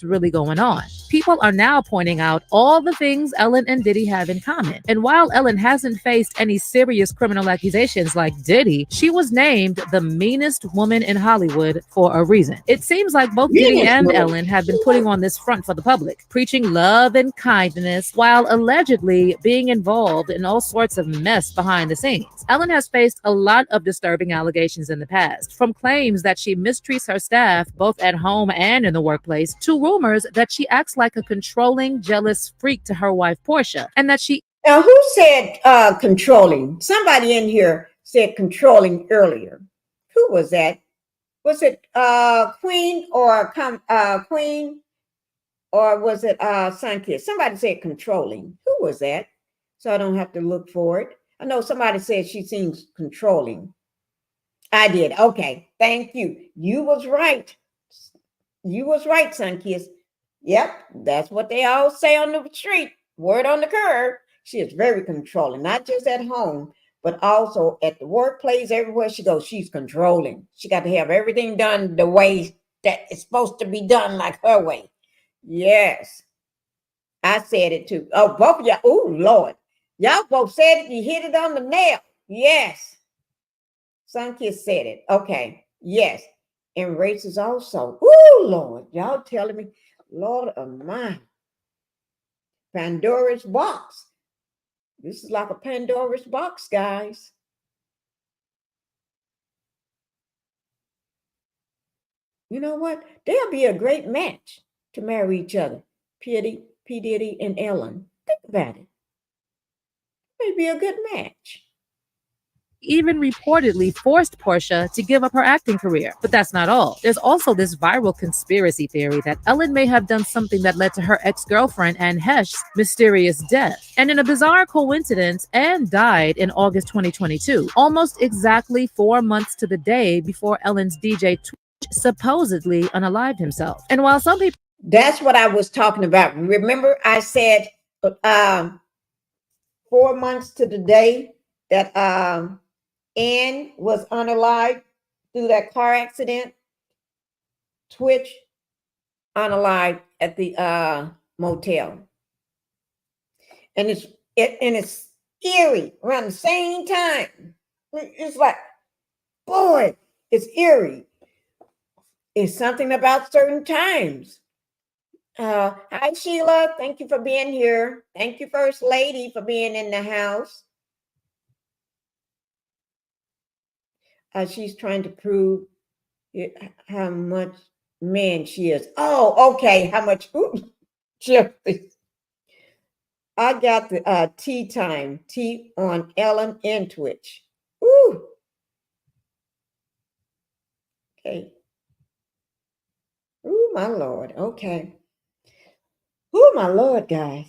what's really going on. People are now pointing out all the things Ellen and Diddy have in common. And while Ellen hasn't faced any serious criminal accusations like Diddy, she was named the meanest woman in Hollywood for a reason. It seems like both Diddy and Ellen have been putting on this front for the public, preaching love and kindness while allegedly being involved in all sorts of mess behind the scenes. Ellen has faced a lot of disturbing allegations in the past, from claims that she mistreats her staff both at home and in the workplace, to rumors that she acts like a controlling, jealous freak to her wife Portia, and that she... Now, who said controlling? Somebody in here said controlling earlier. Who was that? Was it Queen or Queen, or was it Sunkist? Somebody said controlling. Who was that? So I don't have to look for it. I know somebody said she seems controlling. I did. Okay. Thank you. You was right. You was right, Sunkist. Yep. That's what they all say on the street. Word on the curb. She is very controlling, not just at home, but also at the workplace, everywhere she goes, she's controlling. She got to have everything done the way that it's supposed to be done, like her way. Yes. I said it too. Oh, both of y'all. Oh, Lord. Y'all both said it. You hit it on the nail. Yes. Sunkist said it. Okay. Yes. And races also. Oh, Lord. Y'all telling me, Lord of mine. Pandora's box. This is like a Pandora's box, guys. You know what? They'll be a great match to marry each other. P. Diddy and Ellen. Think about it. Maybe a good match. Even reportedly forced Portia to give up her acting career. But that's not all. There's also this viral conspiracy theory that Ellen may have done something that led to her ex-girlfriend Anne Heche's mysterious death. And in a bizarre coincidence, Anne died in August 2022, almost exactly 4 months to the day before Ellen's DJ Twitch supposedly unalived himself. And while some people... That's what I was talking about. Remember I said 4 months to the day that Anne was unalived through that car accident. Twitch unalived at the motel, and it's eerie around the same time. It's like, boy, it's eerie. It's something about certain times. Hi Sheila, thank you for being here. Thank you, First Lady, for being in the house. She's trying to prove how much man she is. Oh, okay. How much? Ooh, Jeffrey. I got the tea time. Tea on Ellen and Twitch. Ooh. Okay. Ooh, my Lord. Okay. Ooh, my Lord, guys.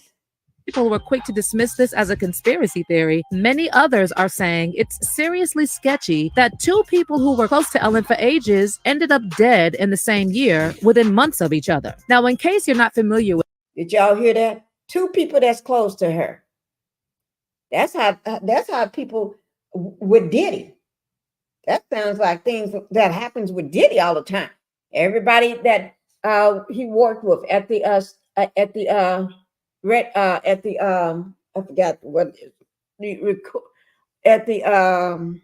People were quick to dismiss this as a conspiracy theory. Many others are saying it's seriously sketchy that two people who were close to Ellen for ages ended up dead in the same year within months of each other. Now, in case you're not familiar with... Did y'all hear that? Two people that's close to her. That's how people with Diddy. That sounds like things that happens with Diddy all the time. Everybody that he worked with at the I forgot what at the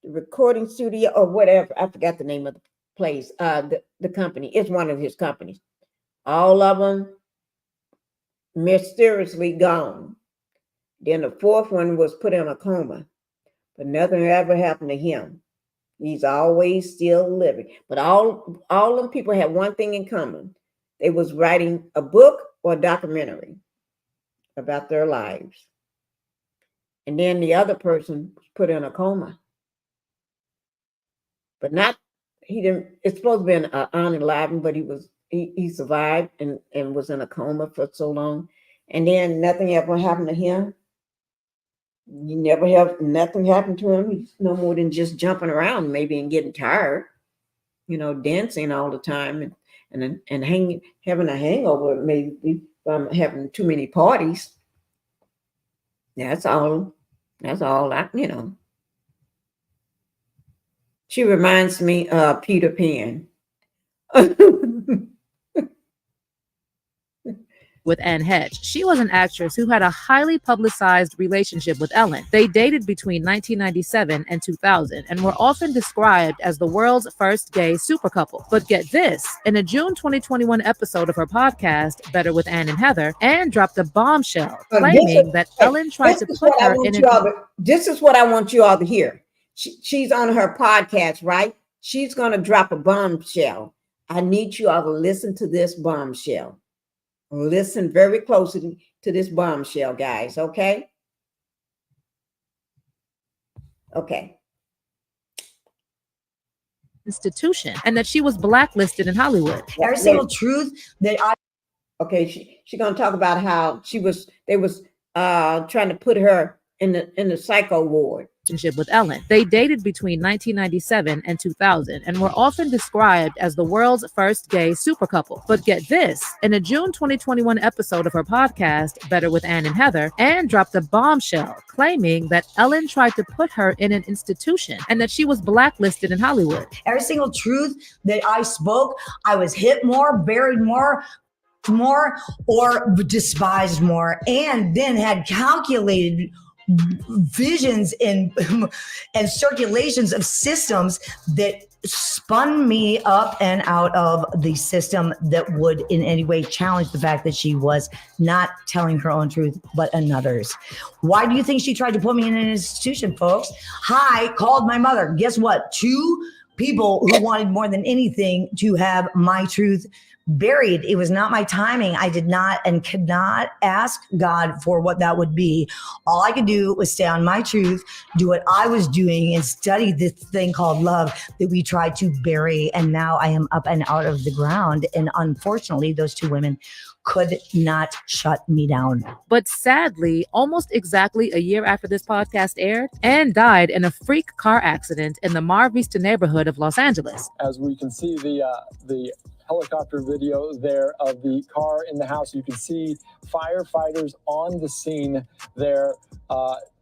recording studio or whatever. I forgot the name of the place. The company. It's one of his companies. All of them mysteriously gone. Then the fourth one was put in a coma, but nothing ever happened to him. He's always still living. But all them people had one thing in common. They was writing a book or a documentary about their lives. And then the other person was put in a coma. But it's supposed to be an unaliving, but he survived and was in a coma for so long. And then nothing ever happened to him. Nothing happened to him. He's no more than just jumping around maybe and getting tired, dancing all the time and having a hangover maybe from having too many parties. That's all She reminds me of Peter Pan. with Anne Hedge. She was an actress who had a highly publicized relationship with Ellen. They dated between 1997 and 2000 and were often described as the world's first gay super couple. But get this, in a June 2021 episode of her podcast, Better with Ann and Heather, Anne dropped a bombshell claiming that Ellen tried to put her in this is what I want you all to hear. She's on her podcast, right? She's going to drop a bombshell. I need you all to listen to this bombshell. Listen very closely to this bombshell, guys, okay? Okay. Institution, and that she was blacklisted in Hollywood. Every single truth that I... Okay, she's going to talk about how they was trying to put her in the psycho ward. With Ellen. They dated between 1997 and 2000 and were often described as the world's first gay super couple. But get this, in a June 2021 episode of her podcast, Better with Ann and Heather, Anne dropped a bombshell claiming that Ellen tried to put her in an institution and that she was blacklisted in Hollywood. Every single truth that I spoke, I was hit more, buried more, or despised more, and then had calculated visions and circulations of systems that spun me up and out of the system that would in any way challenge the fact that she was not telling her own truth, but another's. Why do you think she tried to put me in an institution, folks? I called my mother. Guess what? 2 people who wanted more than anything to have my truth buried. It was not my timing. I did not and could not ask God for what that would be. All I could do was stay on my truth, do what I was doing, and study this thing called love that we tried to bury. And now I am up and out of the ground. And unfortunately, those 2 women could not shut me down. But sadly, almost exactly a year after this podcast aired, Anne died in a freak car accident in the Mar Vista neighborhood of Los Angeles. As we can see the helicopter video there of the car in the house, you can see firefighters on the scene there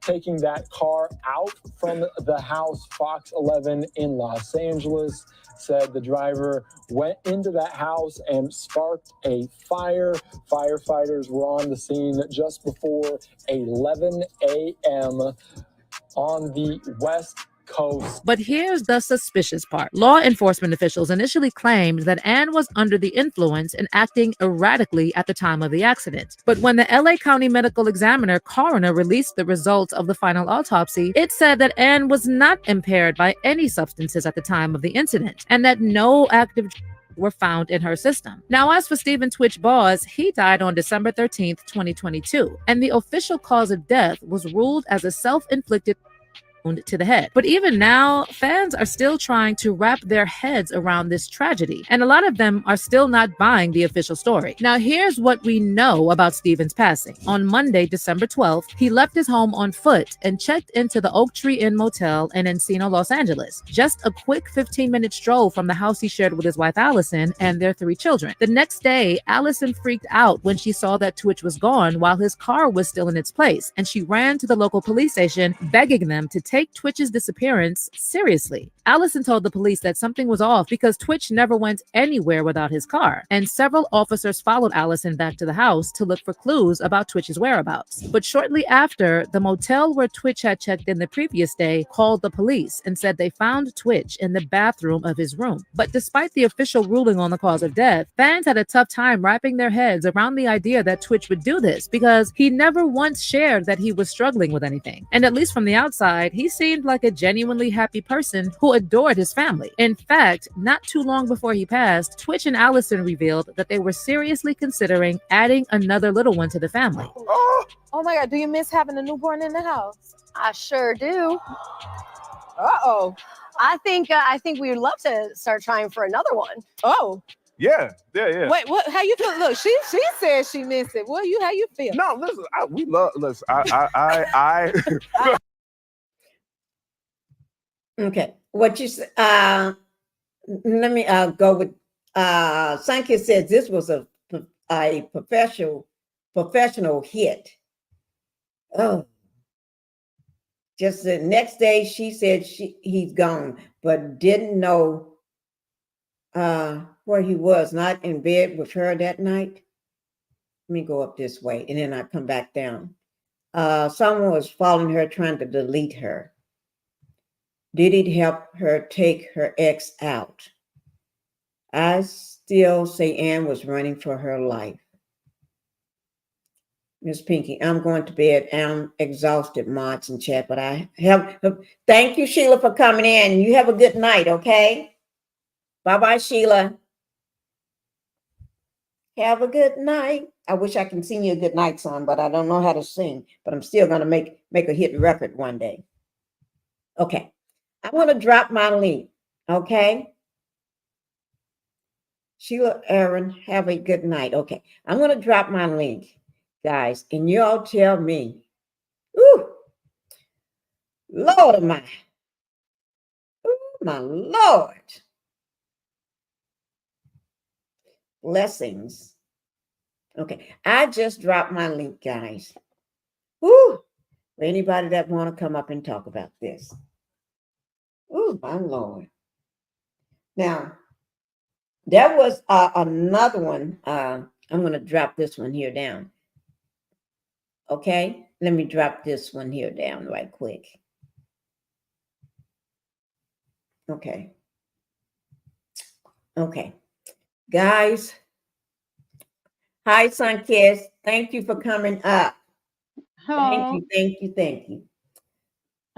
taking that car out from the house. Fox 11 in Los Angeles said the driver went into that house and sparked a fire. Firefighters were on the scene just before 11 a.m. on the West Coast. But here's the suspicious part. Law enforcement officials initially claimed that Anne was under the influence and acting erratically at the time of the accident. But when the LA County Medical Examiner coroner released the results of the final autopsy, it said that Anne was not impaired by any substances at the time of the incident and that no active were found in her system. Now, as for Stephen Twitch Boss, he died on December 13th, 2022, and the official cause of death was ruled as a self-inflicted wound to the head. But even now, fans are still trying to wrap their heads around this tragedy, and a lot of them are still not buying the official story. Now, here's what we know about Stephen's passing. On Monday, December 12th, he left his home on foot and checked into the Oak Tree Inn Motel in Encino, Los Angeles. Just a quick 15-minute stroll from the house he shared with his wife Allison and their 3 children. The next day, Allison freaked out when she saw that Twitch was gone while his car was still in its place, and she ran to the local police station begging them to take Twitch's disappearance seriously. Allison told the police that something was off because Twitch never went anywhere without his car, and several officers followed Allison back to the house to look for clues about Twitch's whereabouts. But shortly after, the motel where Twitch had checked in the previous day called the police and said they found Twitch in the bathroom of his room. But despite the official ruling on the cause of death, fans had a tough time wrapping their heads around the idea that Twitch would do this because he never once shared that he was struggling with anything. And at least from the outside, he seemed like a genuinely happy person who adored his family. In fact, not too long before he passed, Twitch and Allison revealed that they were seriously considering adding another little one to the family. Oh my God, do you miss having a newborn in the house? I sure do. Uh-oh. I think we would love to start trying for another one. Oh. Yeah. Wait, what? How you feel? Look, she said she missed it. How you feel? No, listen, I Okay, what you said, let me go with, Sankey says this was a professional hit. Oh, just the next day she said he's gone, but didn't know where he was, not in bed with her that night. Let me go up this way, and then I come back down. Someone was following her, trying to delete her. Diddy help her take her ex out. I still say Ann was running for her life. Miss Pinkie, I'm going to bed. I'm exhausted, mods and chat, but I have. Thank you, Sheila, for coming in. You have a good night, okay? Bye-bye, Sheila. Have a good night. I wish I can sing you a good night song, but I don't know how to sing. But I'm still going to make a hit record one day. Okay. I want to drop my link, okay? Sheila, Aaron, have a good night. Okay. I'm going to drop my link, guys, and you all tell me. Ooh, Lord of mine. Ooh, my Lord. Blessings. Okay, I just dropped my link, guys. Woo! For anybody that want to come up and talk about this. Ooh, my Lord. Now, there was another one. I'm going to drop this one here down. Okay, let me drop this one here down right quick. Okay. Okay. Guys, hi, Sunkiss. Thank you for coming up. Hello. Thank you.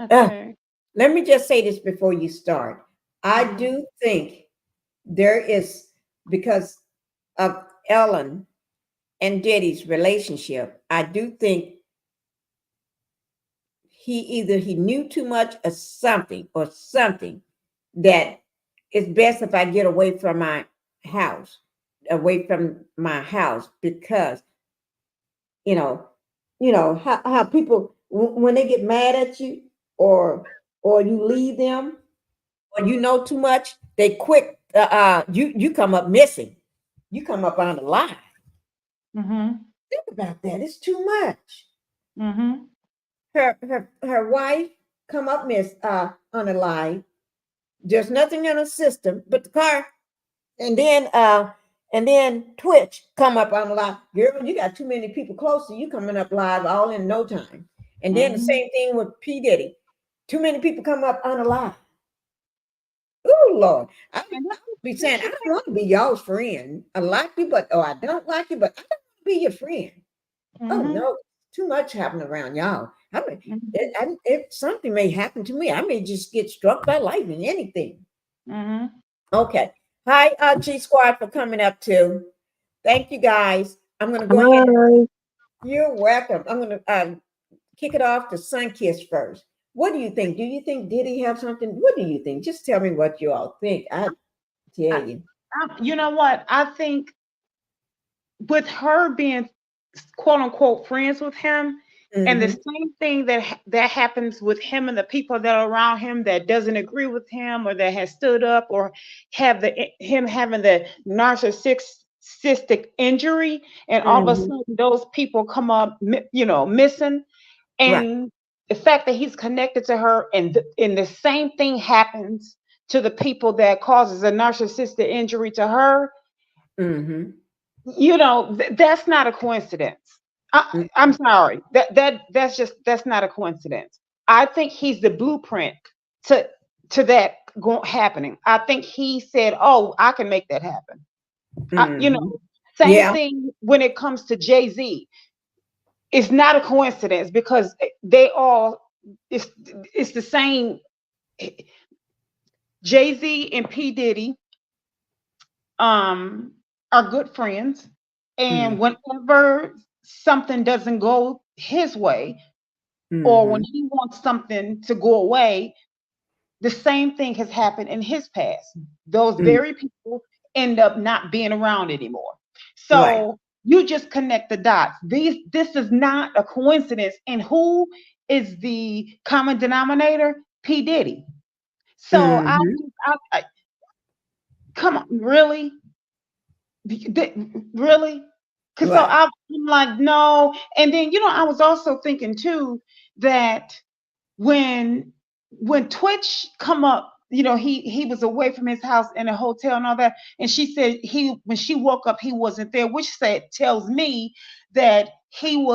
Okay. Let me just say this before you start. I do think there is, because of Ellen and Diddy's relationship, I do think he knew too much or something that it's best if I get away from my house, because how people, when they get mad at you or you leave them or you know too much, they quick you come up missing, you come up on the line. Think about that. It's too much. Her wife come up miss on the line. There's nothing in her system but the car, and then Twitch come up on the line. Girl, you got too many people close to you coming up live all in no time. And then the same thing with P. Diddy. Too many people come up on the line. Oh Lord, I be saying I don't want to be y'all's friend. I like you, but I don't like you, but I don't want to be your friend. Oh no, too much happening around y'all. I mean, if something may happen to me, I may just get struck by lightning, anything. Okay. Hi, G Squad, for coming up too. Thank you, guys. I'm going to go ahead. You're welcome. I'm going to kick it off to Sunkiss first. What do you think? Do you think Diddy have something? What do you think? Just tell me what you all think. I tell you. You know what? I think with her being quote unquote friends with him, and the same thing that happens with him and the people that are around him that doesn't agree with him or that has stood up or have him having the narcissistic injury, and all of a sudden those people come up, missing, and the fact that he's connected to her, and the same thing happens to the people that causes a narcissistic injury to her. That's not a coincidence. I'm sorry. That's not a coincidence. I think he's the blueprint to that happening. I think he said, "Oh, I can make that happen." Same thing when it comes to Jay-Z. It's not a coincidence because they all it's the same. Jay-Z and P. Diddy are good friends, and whenever something doesn't go his way, or when he wants something to go away, the same thing has happened in his past. Those very people end up not being around anymore. So you just connect the dots. This is not a coincidence. And who is the common denominator? P. Diddy. So I come on, really? Really? Because so I'm like, no. And then, I was also thinking too that when Twitch come up, he was away from his house in a hotel and all that. And she said when she woke up, he wasn't there, which tells me that she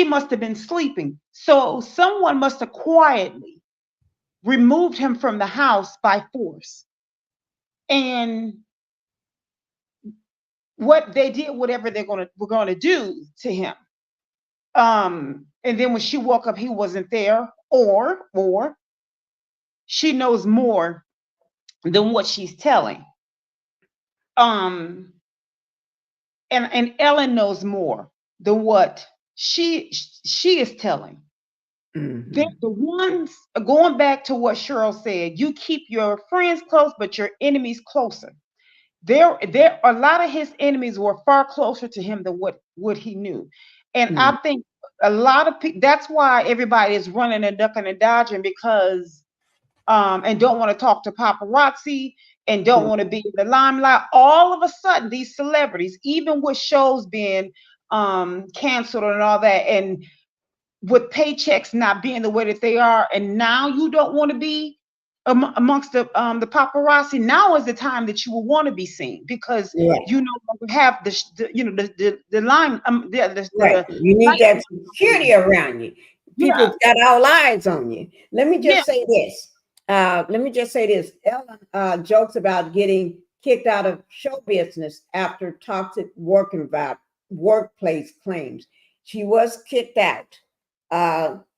must have been sleeping. So someone must have quietly removed him from the house by force. And what they did, whatever were gonna do to him. And then when she woke up, he wasn't there, or she knows more than what she's telling. And Ellen knows more than what she is telling. Mm-hmm. They're the ones, going back to what Cheryl said, you keep your friends close, but your enemies closer. There a lot of his enemies were far closer to him than what he knew. And I think a lot of people, that's why everybody is running and ducking and dodging, because and don't want to talk to paparazzi and don't want to be in the limelight. All of a sudden, these celebrities, even with shows being canceled and all that, and with paychecks not being the way that they are, and now you don't want to be amongst the paparazzi. Now is the time that you will want to be seen, because you no longer have the line. Right. You need that security around you. People got all eyes on you. Let me just say this. Ellen jokes about getting kicked out of show business after toxic workplace claims. She was kicked out,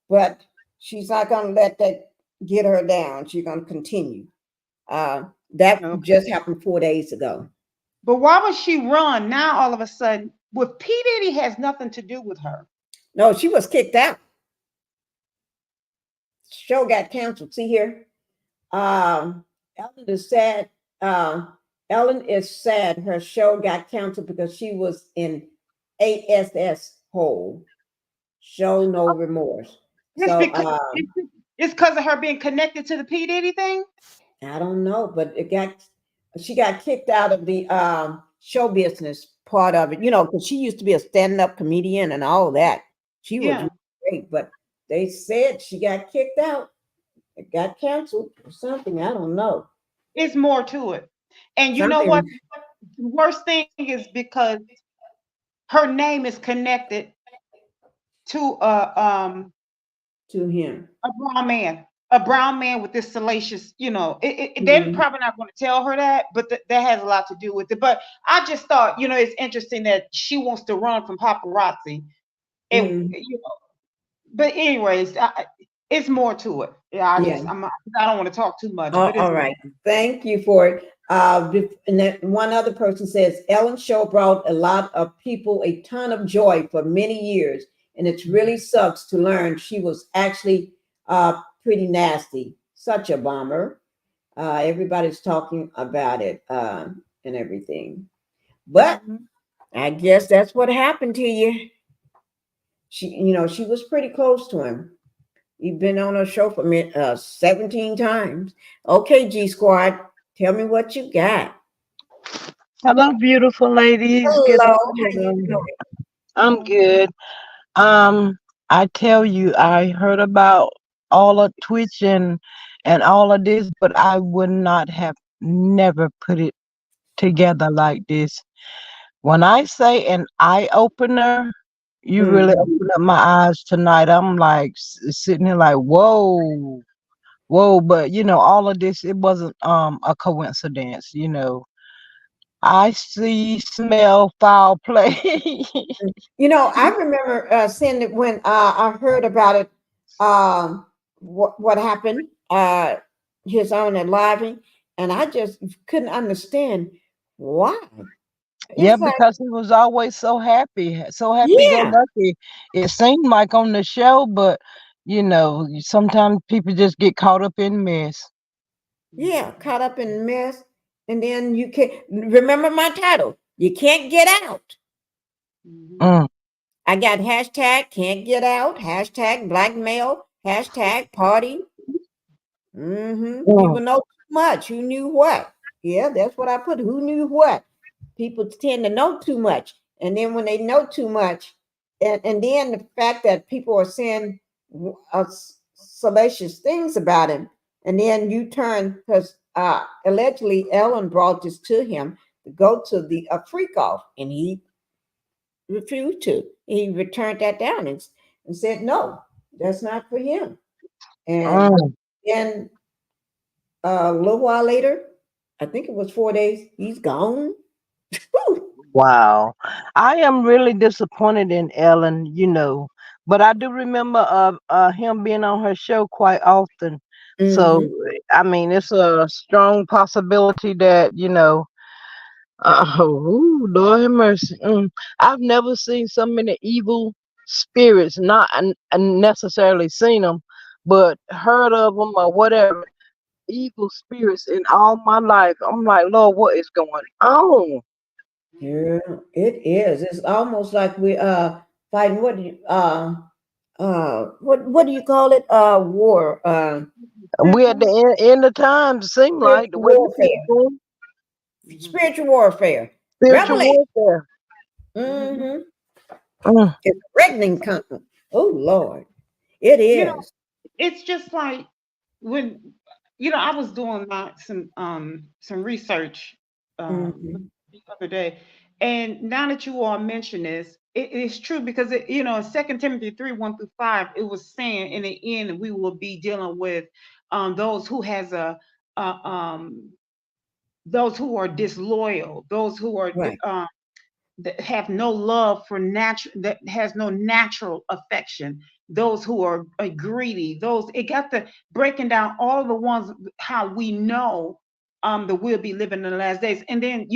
but she's not going to let that get her down. She's going to continue. That just happened 4 days ago. But why would she run now all of a sudden? With P. Diddy has nothing to do with her. No, she was kicked out. Show got canceled. See here. Ellen is sad. Ellen is sad her show got canceled because she was in ASS hole. Show no remorse. It's because of her being connected to the P. Diddy thing? I don't know, but she got kicked out of the show business part of it, because she used to be a stand-up comedian and all that. She was really great, but they said she got kicked out. It got canceled or something. I don't know. It's more to it. And you know what? The worst thing is because her name is connected to him. A brown man with this salacious, they're probably not going to tell her that, but that has a lot to do with it. But I just thought, it's interesting that she wants to run from paparazzi. And, but anyways, it's more to it. I don't want to talk too much. But all right. Thank you for it. And then one other person says, Ellen's show brought a lot of people a ton of joy for many years. And it really sucks to learn she was actually pretty nasty. Such a bummer. Everybody's talking about it and everything. But I guess that's what happened to you. She was pretty close to him. You've been on a show for me 17 times. Okay, G Squad, tell me what you got. Hello, beautiful ladies. Hello. I'm good. I tell you, I heard about all of Twitch and all of this, but I would not have never put it together like this. When I say an eye opener, you really open up my eyes tonight. I'm like sitting here like, whoa. But all of this, it wasn't a coincidence. I see, smell foul play. I remember seeing it when I heard about it. What happened? His own enlivening, and I just couldn't understand why. Because he was always so happy go lucky. It seemed like on the show, but sometimes people just get caught up in mess. Yeah, caught up in mess, and then you can't remember my title. You can't get out. I got hashtag can't get out, hashtag blackmail, hashtag party. People know too much. Who knew what? Yeah, that's what I put. Who knew what? People tend to know too much. And then when they know too much, and then the fact that people are saying salacious things about him, And then you turn, because allegedly Ellen brought this to him to go to the freak off, and he refused to. He returned that down and said, no, that's not for him. And then a little while later, I think it was 4 days, he's gone. Wow. I am really disappointed in Ellen, but I do remember him being on her show quite often. So, I mean, it's a strong possibility that, Lord have mercy. I've never seen so many evil spirits, not necessarily seen them, but heard of them or whatever, evil spirits in all my life. I'm like, Lord, what is going on? Yeah, it is. It's almost like we fighting what do you what do you call it? War. We at the end of times, seem like the way spiritual warfare. Spiritual Revelation. warfare. It's threatening company. Oh Lord. It is. It's just like when I was doing some research the other day, and now that you all mention this, it is true because in 2 Timothy 3:1-5, it was saying in the end we will be dealing with those who has those who are disloyal, those who are that have no love for that has no natural affection, those who are greedy, those it got the breaking down all the ones how we know that we'll be living in the last days. And then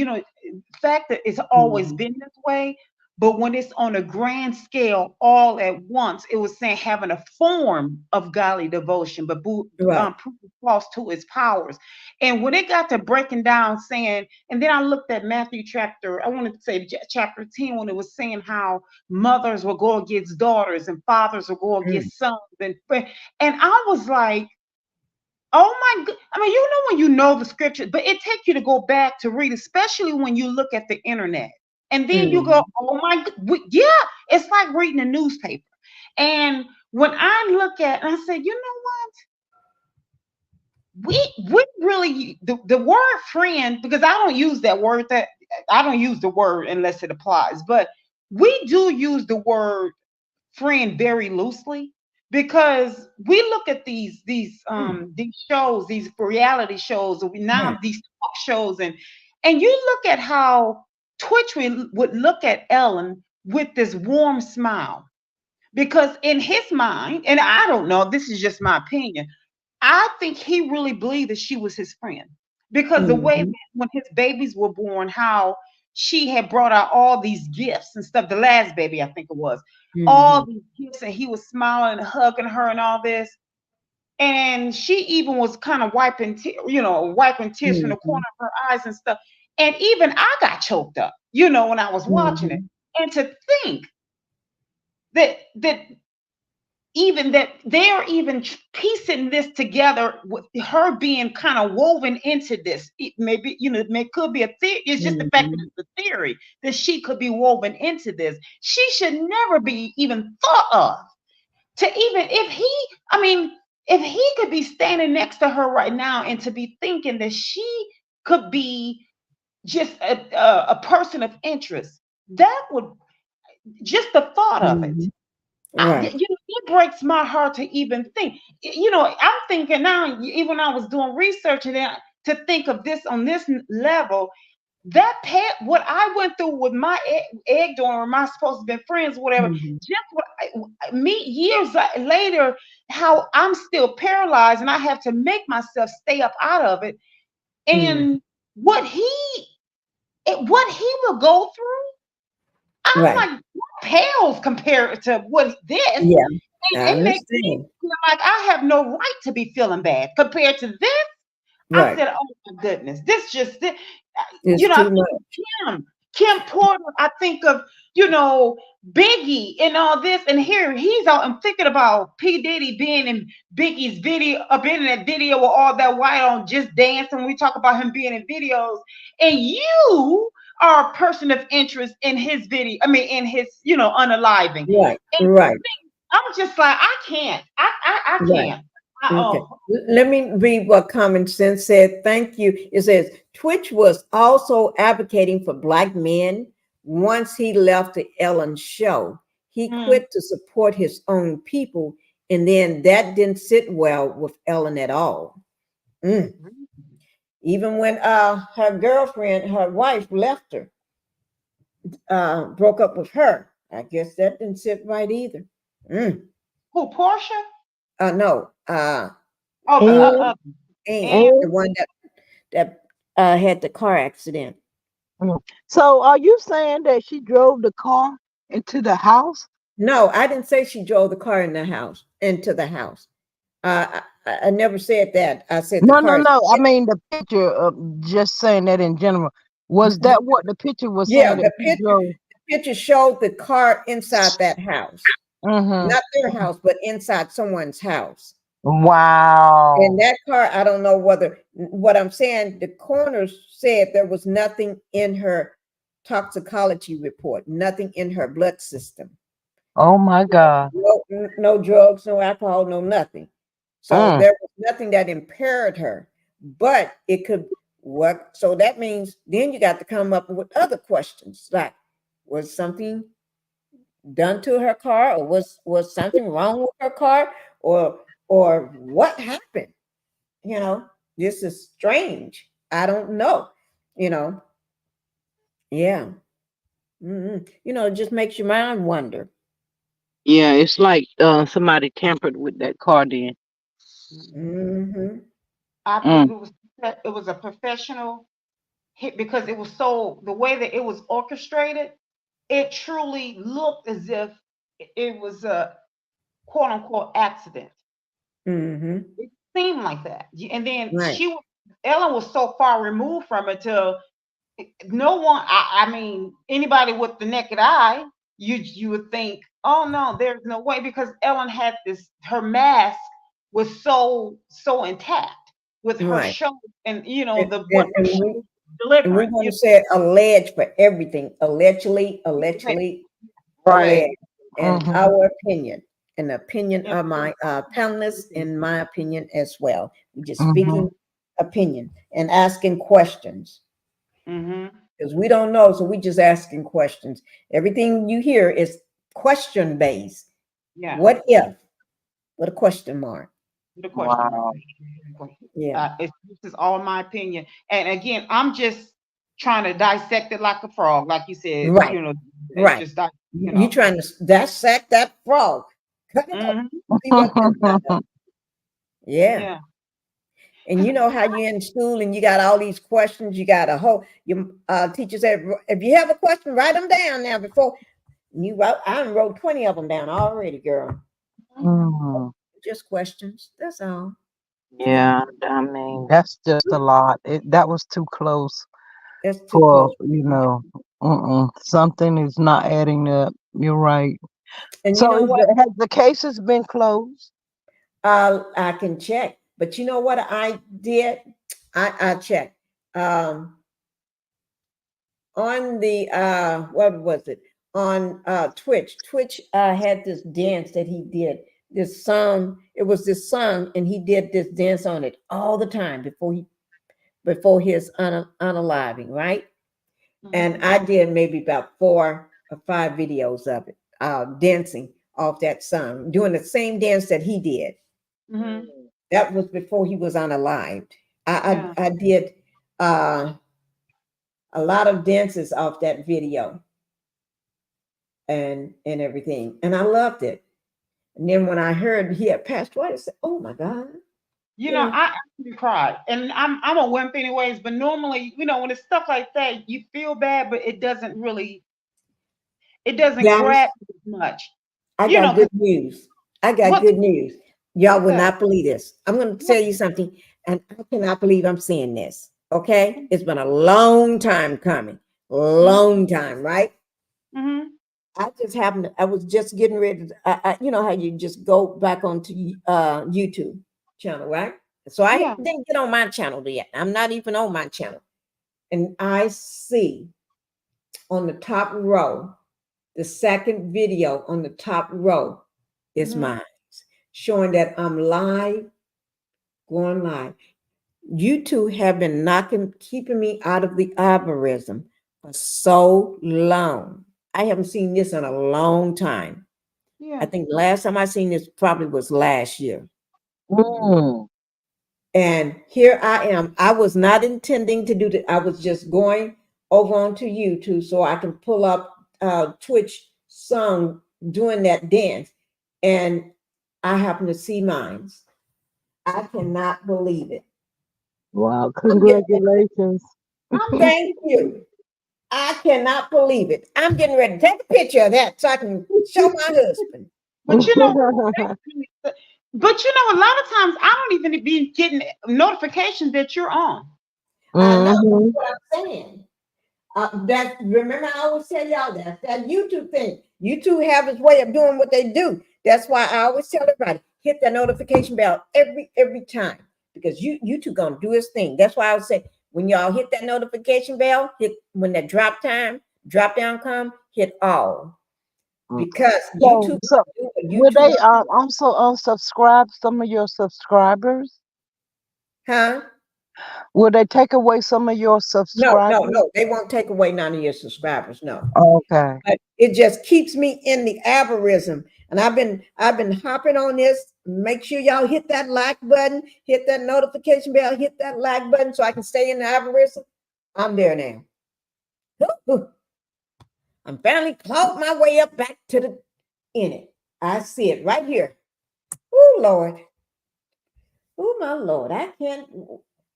fact that it's always been this way, but when it's on a grand scale all at once, it was saying having a form of godly devotion, but proving false to its powers. And when it got to breaking down saying, and then I looked at Matthew chapter 10, when it was saying how mothers will go against daughters and fathers will go against sons, and I was like, oh my God. I mean, when you know the scripture, but it takes you to go back to read, especially when you look at the internet. And then you go, oh my God. Yeah, it's like reading a newspaper. And when I look at, and I said, you know what? We really, the word friend, because I don't use that word, I don't use the word unless it applies, but we do use the word friend very loosely. Because we look at these shows, these reality shows, these talk shows, and you look at how Twitch would look at Ellen with this warm smile, because in his mind, and I don't know, this is just my opinion, I think he really believed that she was his friend, because the way that when his babies were born, how she had brought out all these gifts and stuff. The last baby, I think it was, all these gifts, and he was smiling and hugging her and all this. And she even was kind of wiping tears from the corner of her eyes and stuff. And even I got choked up, when I was watching it. And to think that they're even piecing this together with her being kind of woven into this. It maybe, it could be a theory. It's just the fact that it's a theory that she could be woven into this. She should never be even thought of to even, if he could be standing next to her right now and to be thinking that she could be just a person of interest, that would, just the thought of it. It breaks my heart to even think. I'm thinking now, even when I was doing research and to think of this on this level, what I went through with my egg donor, my supposed to be friends, whatever, just years later, how I'm still paralyzed and I have to make myself stay up out of it. And what he will go through, I'm like, pales compared to what this. Yeah, it makes me feel like I have no right to be feeling bad compared to this. I said, oh my goodness, this just, it's I too think Kim Porter, I think of, Biggie and all this, and here I'm thinking about P. Diddy being in Biggie's video, being in that video with all that white on Just Dancing. We talk about him being in videos, and you are a person of interest in his video. In his, unaliving. Right. I'm just like, I can't. I can't. Okay. Let me read what Common Sense said. Thank you. It says Twitch was also advocating for Black men once he left the Ellen show. He quit to support his own people, and then that didn't sit well with Ellen at all. Even when her girlfriend, her wife, left her, broke up with her. I guess that didn't sit right either. Who, Portia? No. Oh, and the one that had the car accident. So are you saying that she drove the car into the house? No, I didn't say she drove the car into the house. I never said that. I said the No, car. I mean the picture of just saying that in general. Was that what the picture was Yeah, saying? the picture showed the car inside that house. Not their house, but inside someone's house. Wow. And that car, I don't know what I'm saying, the coroner said there was nothing in her toxicology report, nothing in her blood system. Oh my God. No drugs, no alcohol, no nothing. So there was nothing that impaired her, but it could work. So that means then you got to come up with other questions like, was something done to her car, or was something wrong with her car, or what happened? This is strange. I don't know. Yeah. It just makes your mind wonder. Yeah, it's like somebody tampered with that car then. I believe it was a professional hit because it was so the way that it was orchestrated, it truly looked as if it was a quote unquote accident. It seemed like that. And then Right. Ellen was so far removed from it till no one, I mean, anybody with the naked eye, you would think, oh no, there's no way, because Ellen had her mask was so intact with her Right. show and And we're delivering. going to say alleged for everything. Allegedly. Right. And our opinion, and the opinion of my panelists, in my opinion as well. We're just speaking opinion and asking questions. Because we don't know, so we just asking questions. Everything you hear is question based. Yeah. What if? What a question mark. The question mark. Yeah. This is all my opinion. And again, I'm just trying to dissect it like a frog, like you said. Right. Right. Just You trying to dissect that frog. Cut it up. See what comes out. Yeah. And you know how you're in school and you got all these questions, you got a whole, your teacher said, if you have a question, write them down now before you wrote. I wrote 20 of them down already, girl. Just questions. That's all. Yeah, I mean, that's just a lot. That was too close. That's too close. Something is not adding up. You're right. And so you know what? has the cases been closed? I can check. But you know what I did? I checked. On the what was it? On Twitch. Twitch had this dance that he did. This song, it was this song, and he did this dance on it all the time before his unaliving, right? And I did maybe about 4 or 5 videos of it, dancing off that song, doing the same dance that he did. That was before he was unalived. I did a lot of dances off that video and everything, and I loved it. And then when I heard he had passed away, I said, "Oh my God!" I actually cried, and I'm a wimp anyways. But normally, when it's stuff like that, you feel bad, but it doesn't grab you as much. I got good news. Good news. Y'all will not believe this. I'm going to tell you something, and I cannot believe I'm saying this. Okay, it's been a long time coming, long time, right? I just happened. I was just getting ready. You know how you just go back onto YouTube channel, right? So I didn't get on my channel yet. I'm not even on my channel, and I see on the top row, the second video on the top row is mine, showing that I'm live going live. You two have been keeping me out of the algorithm for so long. I haven't seen this in a long time. Yeah. I think the last time I seen this probably was last year. Mm. And here I am. I was not intending to do that. I was just going over onto YouTube so I can pull up Twitch song doing that dance. And I happen to see mine. I cannot believe it. Wow, congratulations. Thank you. I cannot believe it. I'm getting ready to take a picture of that so I can show my husband. But you know, a lot of times I don't even be getting notifications that you're on. I know what I'm saying. That remember I always tell y'all that YouTube thing. YouTube have its way of doing what they do. That's why I always tell everybody hit the notification bell every time because YouTube gonna do its thing. That's why I would say when y'all hit that notification bell, hit when that drop down come, hit all because YouTube. So will they also unsubscribe some of your subscribers? Huh? Will they take away some of your subscribers? No. They won't take away none of your subscribers. No. Okay. But it just keeps me in the algorithm, and I've been hopping on this. Make sure y'all hit that like button, hit that notification bell, hit that like button, so I can stay in the algorithm. I'm there now. I'm finally clawed my way up back to the in it. I see it right here. Oh Lord. Oh my Lord. I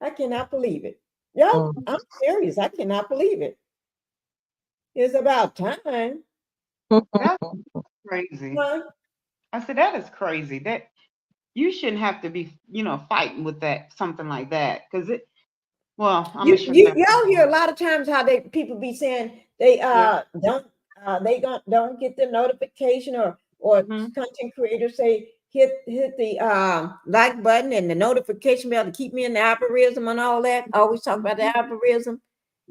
cannot believe it. Yo, I'm serious. I cannot believe it. It's about time. That's crazy. I said that is crazy. That you shouldn't have to be, fighting with that something like that because it. Well, I'm sure y'all hear a lot of times how people be saying they don't get the notification or content creators say hit the like button and the notification bell to keep me in the algorithm and all that. I always talk about the algorithm.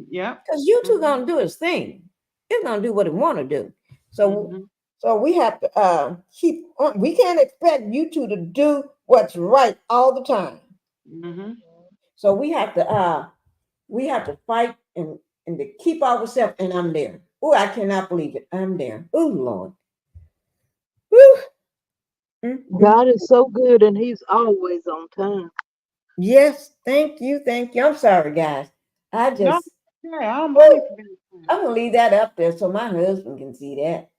Yeah. Because YouTube gonna do its thing. It's gonna do what it want to do. So we have to keep on. We can't expect YouTube to do what's right all the time. So we have to fight and to keep ourselves. And I'm there. Oh, I cannot believe it. I'm there. Oh Lord. God is so good, and He's always on time. Yes, thank you. I'm sorry, guys. I'm gonna leave that up there so my husband can see that.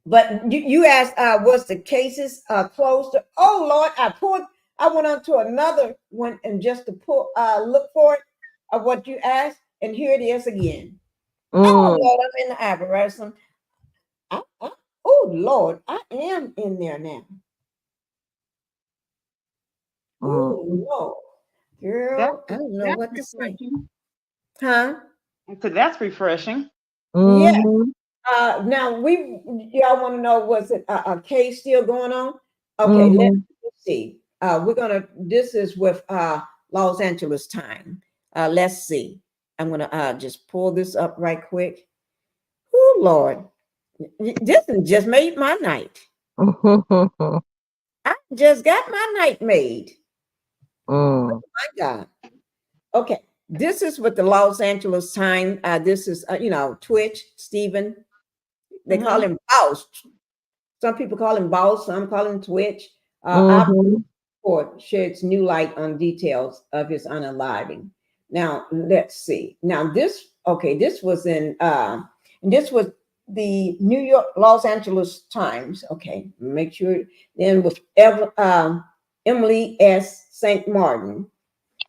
But you asked was the cases closed? Oh Lord, I went on to another one and just to look for it of what you asked, and here it is again. Oh Lord, I'm in the algorithm. Oh Lord, I am in there now. Oh Lord, girl, I don't know what to say. Huh? So that's refreshing. Yeah. Now y'all want to know, was it a case still going on? Okay, let's see. This is with Los Angeles time. Let's see. I'm gonna just pull this up right quick. Oh Lord, this just made my night. I just got my night made. Oh my God. Okay, this is with the Los Angeles time. This is Twitch, Stephen. They call him Boss. Some people call him Boss, some call him Twitch. Our report sheds new light on details of his unaliving. Now, let's see. Now, this was in, this was the New York, Los Angeles Times. Okay, make sure. Then with Emily S. St. Martin.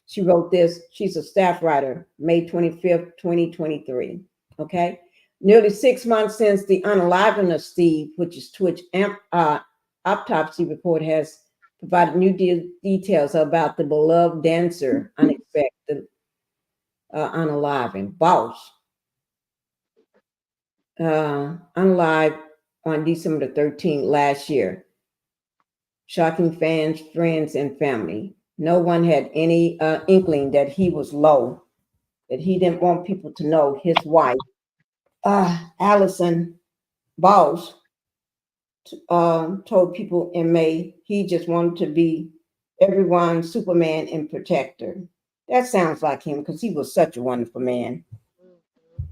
She wrote this. She's a staff writer, May 25th, 2023. Okay. Nearly 6 months since the unaliving of Steve, which is Twitch autopsy report has provided new details about the beloved dancer, unexpected unaliving. Boss. Unalived on December the 13th last year. Shocking fans, friends, and family. No one had any inkling that he was low, that he didn't want people to know his wife, Allison Boss, told people in May he just wanted to be everyone's Superman and protector. That sounds like him because he was such a wonderful man.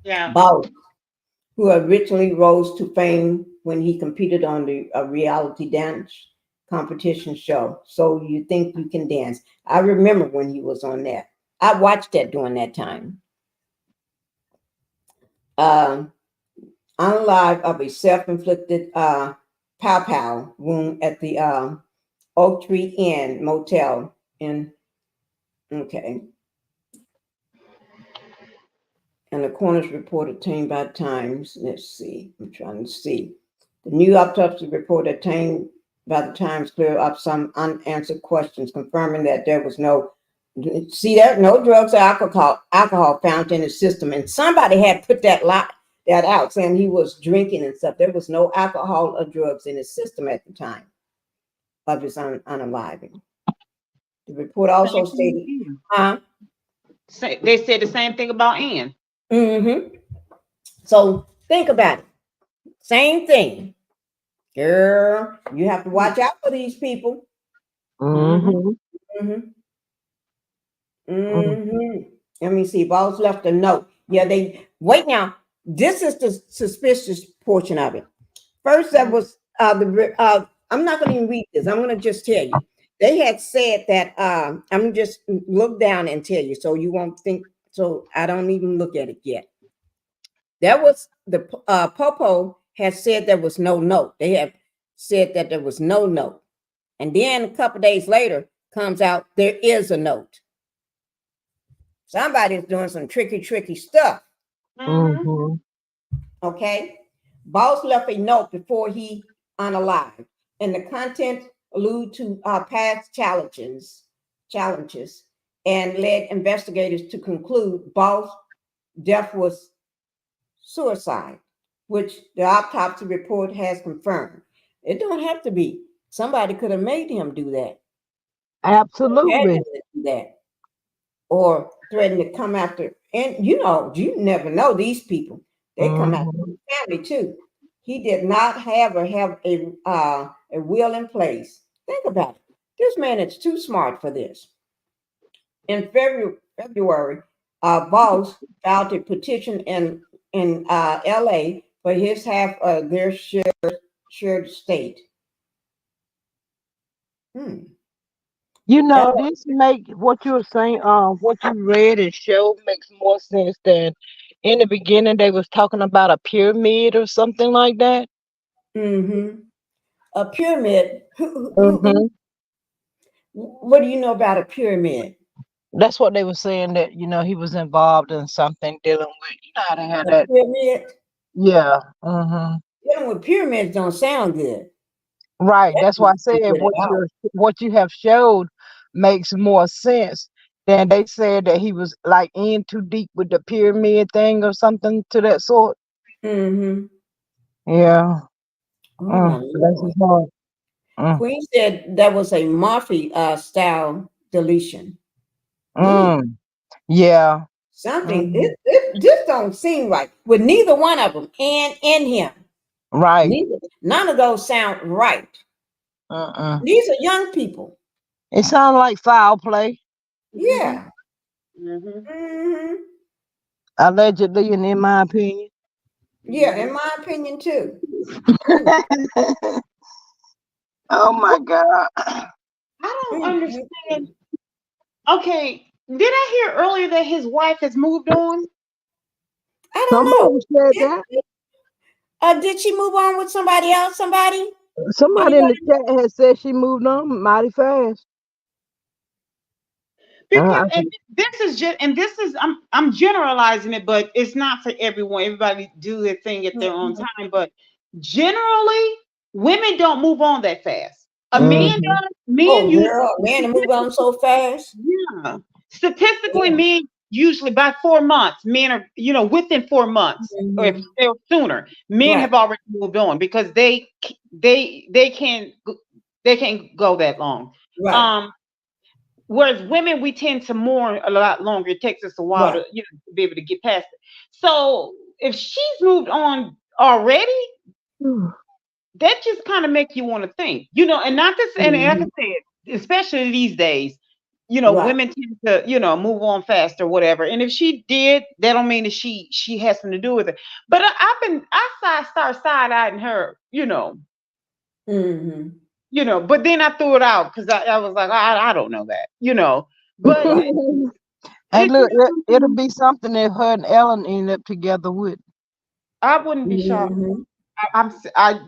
Yeah. Boss, who originally rose to fame when he competed on a reality dance competition show. So You Think You Can Dance. I remember when he was on that. I watched that during that time. Unalive of a self-inflicted pow wound at the Oak Tree Inn Motel in, okay. And the coroner's report obtained by Times. Let's see. I'm trying to see. The new autopsy report obtained by the Times cleared up some unanswered questions, confirming that there was no drugs or alcohol found in his system. And somebody had put that out, saying he was drinking and stuff. There was no alcohol or drugs in his system at the time of his unaliving. The report also stated, they said the same thing about Ann. Mm-hmm. So think about it. Same thing. Girl, you have to watch out for these people. Mm-hmm. Mm-hmm. Mm-hmm. Let me see. Boss left a note. Yeah, wait now. This is the suspicious portion of it. First, that was I'm not going to even read this. I'm going to just tell you. They had said that I'm just look down and tell you, so you won't think. So I don't even look at it yet. That was the Popo has said there was no note. They have said that there was no note, and then a couple days later comes out there is a note. Somebody's doing some tricky stuff. Mm-hmm. Okay. Boss left a note before he unalived, and the content allude to past challenges, and led investigators to conclude Boss' death was suicide, which the autopsy report has confirmed. It don't have to be. Somebody could have made him do that. Absolutely. Do that. Or threatened to come after. And you never know these people. They come after the family too. He did not have a will in place. Think about it. This man is too smart for this. In February, Boss filed a petition in LA for his half of their shared state. This make what you were saying, what you read and showed makes more sense than in the beginning they was talking about a pyramid or something like that. Mm-hmm. A pyramid. Mm-hmm. What do you know about a pyramid? That's what they were saying, that he was involved in something dealing with, how they had that pyramid. Yeah. Mm-hmm. Dealing with pyramids don't sound good. Right. That's why I said what you have showed makes more sense than they said that he was like in too deep with the pyramid thing or something to that sort. Mm-hmm. Yeah. That's his heart. Queen said that was a mafia style deletion. Yeah. Something this don't seem right with neither one of them and in him. Right. None of those sound right. These are young people. It sounds like foul play. Yeah. Allegedly, and in my opinion. Yeah, in my opinion too. Oh my God. I don't understand. Okay, did I hear earlier that his wife has moved on? I don't know. Said that. Did she move on with somebody else? Somebody in the chat has said she moved on mighty fast. Because I'm generalizing it, but it's not for everyone. Everybody do their thing at their own time. But generally, women don't move on that fast. A man does. Men move on so fast. Yeah. Statistically, men usually by 4 months, men are within 4 months or if they're sooner. Men have already moved on because they can't go that long. Right. Whereas women, we tend to mourn a lot longer. It takes us a while to be able to get past it. So if she's moved on already, that just kind of make you want to think, you know, and not this, and like I said, especially these days, you know, Right. women tend to, you know, move on fast or whatever. And if she did, that don't mean that she has something to do with it. But I start side eyeing her, you know, you know. But then I threw it out because I was like, I don't know that, you know. But Right. Hey, look, it'll be something if her and Ellen end up together with. I wouldn't be shocked.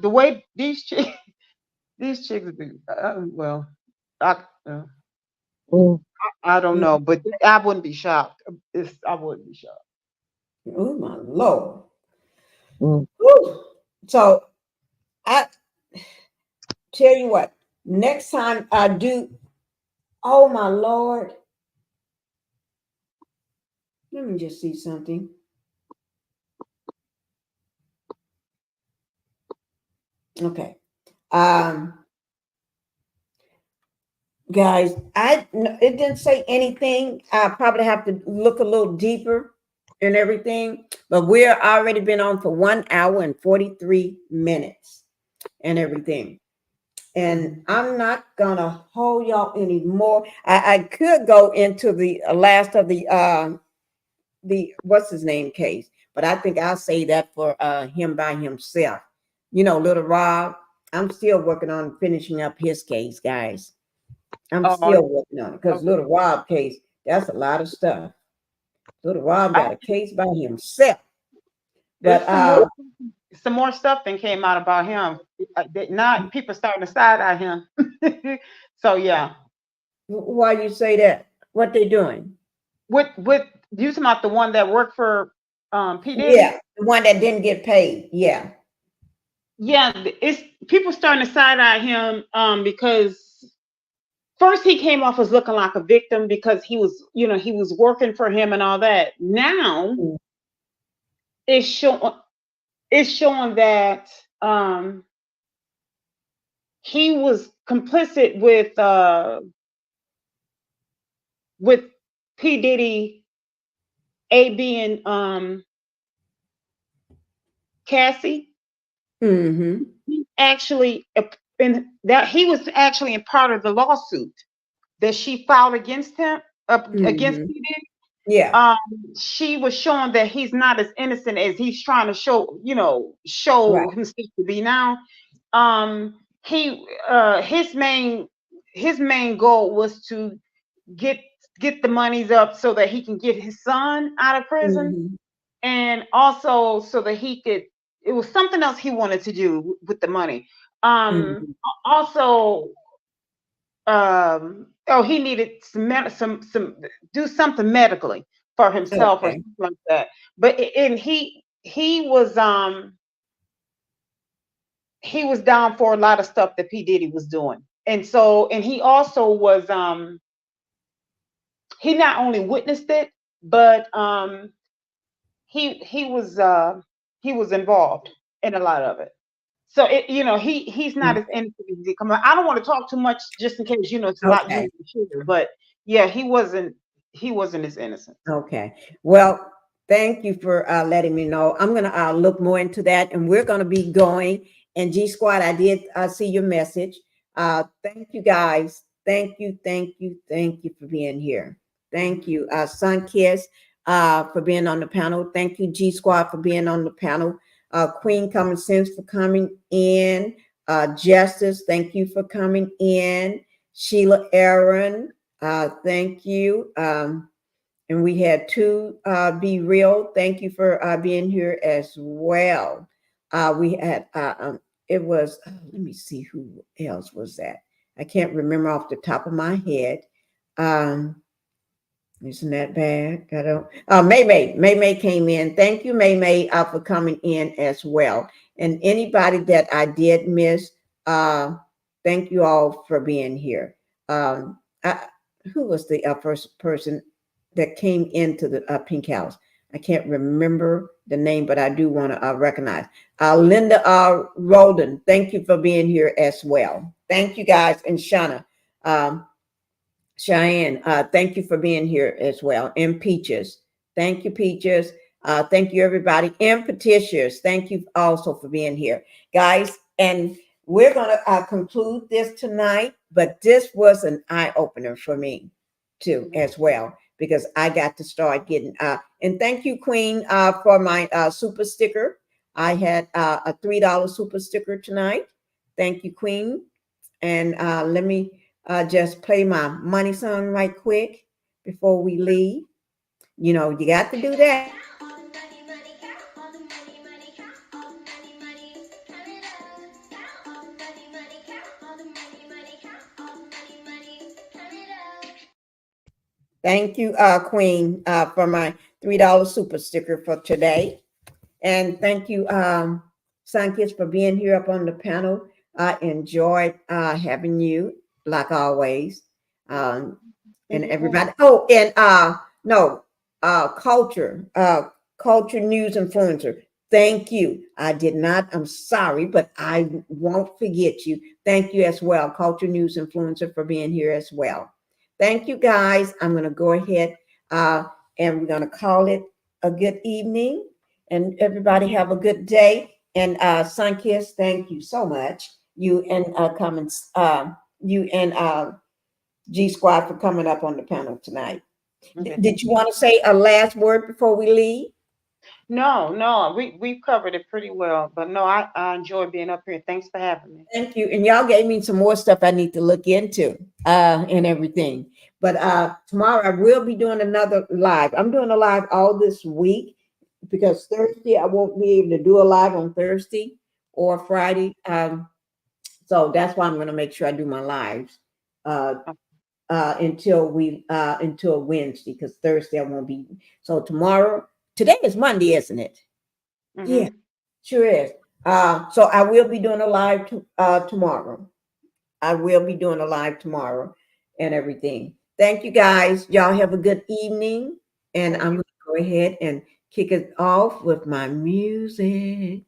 The way these chicks be, well, I I don't know, but I wouldn't be shocked. I wouldn't be shocked. Oh my Lord. Mm. Whew. So I tell you what, next time I do, oh my Lord. Let me just see something. Okay. Guys, it didn't say anything. I probably have to look a little deeper and everything, but we're already been on for 1 hour and 43 minutes and everything. And I'm not gonna hold y'all anymore. I could go into the last of the what's his name case, but I think I'll say that for him by himself. You know, Little Rob. I'm still working on finishing up his case, guys. I'm still working on it because Little Rob case, that's a lot of stuff. Little Rob got a case by himself. But some more stuff then came out about him. Now people starting to side eye him. So yeah. Why you say that? What they doing? With you talking about the one that worked for P. Diddy? Yeah, the one that didn't get paid. Yeah. Yeah, it's people starting to side eye him because first he came off as looking like a victim because he was, you know, he was working for him and all that. Now it's showing that he was complicit with P. Diddy, AB, and Cassie. He actually he was actually in part of the lawsuit that she filed against him, against P. Diddy. Yeah. She was showing that he's not as innocent as he's trying to show, you know, himself to be now. His main goal was to get the monies up so that he can get his son out of prison, and also so that he could. It was something else he wanted to do with the money. Also, he needed some do something medically for himself or something like that. But he was down for a lot of stuff that P. Diddy was doing, and he also was he not only witnessed it, but he was involved in a lot of it. So he's not as innocent as he come out. I don't want to talk too much just in case, you know, it's a lot you can share, but yeah, he wasn't as innocent. Okay. Well, thank you for letting me know. I'm gonna look more into that, and we're gonna be going. And G Squad, I did see your message. Thank you guys. Thank you for being here. Thank you, Sun Kiss, for being on the panel. Thank you, G Squad, for being on the panel. Queen Common Sense for coming in. Justice, thank you for coming in. Sheila Aaron, thank you. And we had two Be Real. Thank you for being here as well. We had it was let me see who else was that. I can't remember off the top of my head. Isn't that bad? I don't. May came in. Thank you, May, for coming in as well. And anybody that I did miss, thank you all for being here. Who was the first person that came into the Pink House? I can't remember the name, but I do want to recognize. Linda Roldan, thank you for being here as well. Thank you guys. And Shauna. Cheyenne, thank you for being here as well. And Peaches, thank you, Peaches. Thank you, everybody. And Petitious, thank you also for being here. Guys, And we're going to conclude this tonight, but this was an eye-opener for me too, as well, because I got to start getting, and thank you, Queen, for my super sticker. I had a $3 super sticker tonight. Thank you, Queen. And let me just play my money song right quick before we leave. You know, you got to do that. Thank you, Queen, for my $3 super sticker for today. And thank you, Sunkist, for being here up on the panel. I enjoyed having you, like always. And everybody. Oh, and culture news influencer. Thank you. I did not, I'm sorry, but I won't forget you. Thank you as well, culture news influencer, for being here as well. Thank you, guys. I'm going to go ahead and we're going to call it a good evening. And everybody have a good day. And Sunkist, thank you so much. You and Cummins, you and G Squad for coming up on the panel tonight. Did you want to say a last word before we leave? No, we've covered it pretty well. But no, I enjoy being up here. Thanks for having me. Thank you. And y'all gave me some more stuff I need to look into and everything. But tomorrow I will be doing another live. I'm doing a live all this week because Thursday I won't be able to do a live on Thursday or Friday. So that's why I'm going to make sure I do my lives until Wednesday, because Thursday I won't be. So tomorrow, today is Monday, isn't it? Mm-hmm. Yeah, sure is. So I will be doing a live tomorrow. I will be doing a live tomorrow and everything. Thank you, guys. Y'all have a good evening. And I'm going to go ahead and kick it off with my music.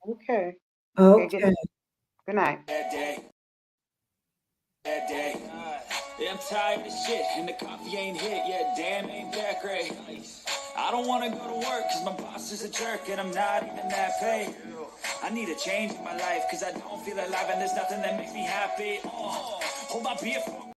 Okay. Okay. Good night. Bad day. Yeah, I'm tired of shit, and the coffee ain't hit yet. Damn, ain't that great. I don't want to go to work, cause my boss is a jerk, and I'm not even that paid. I need a change in my life, cause I don't feel alive, and there's nothing that makes me happy. Hold my beer for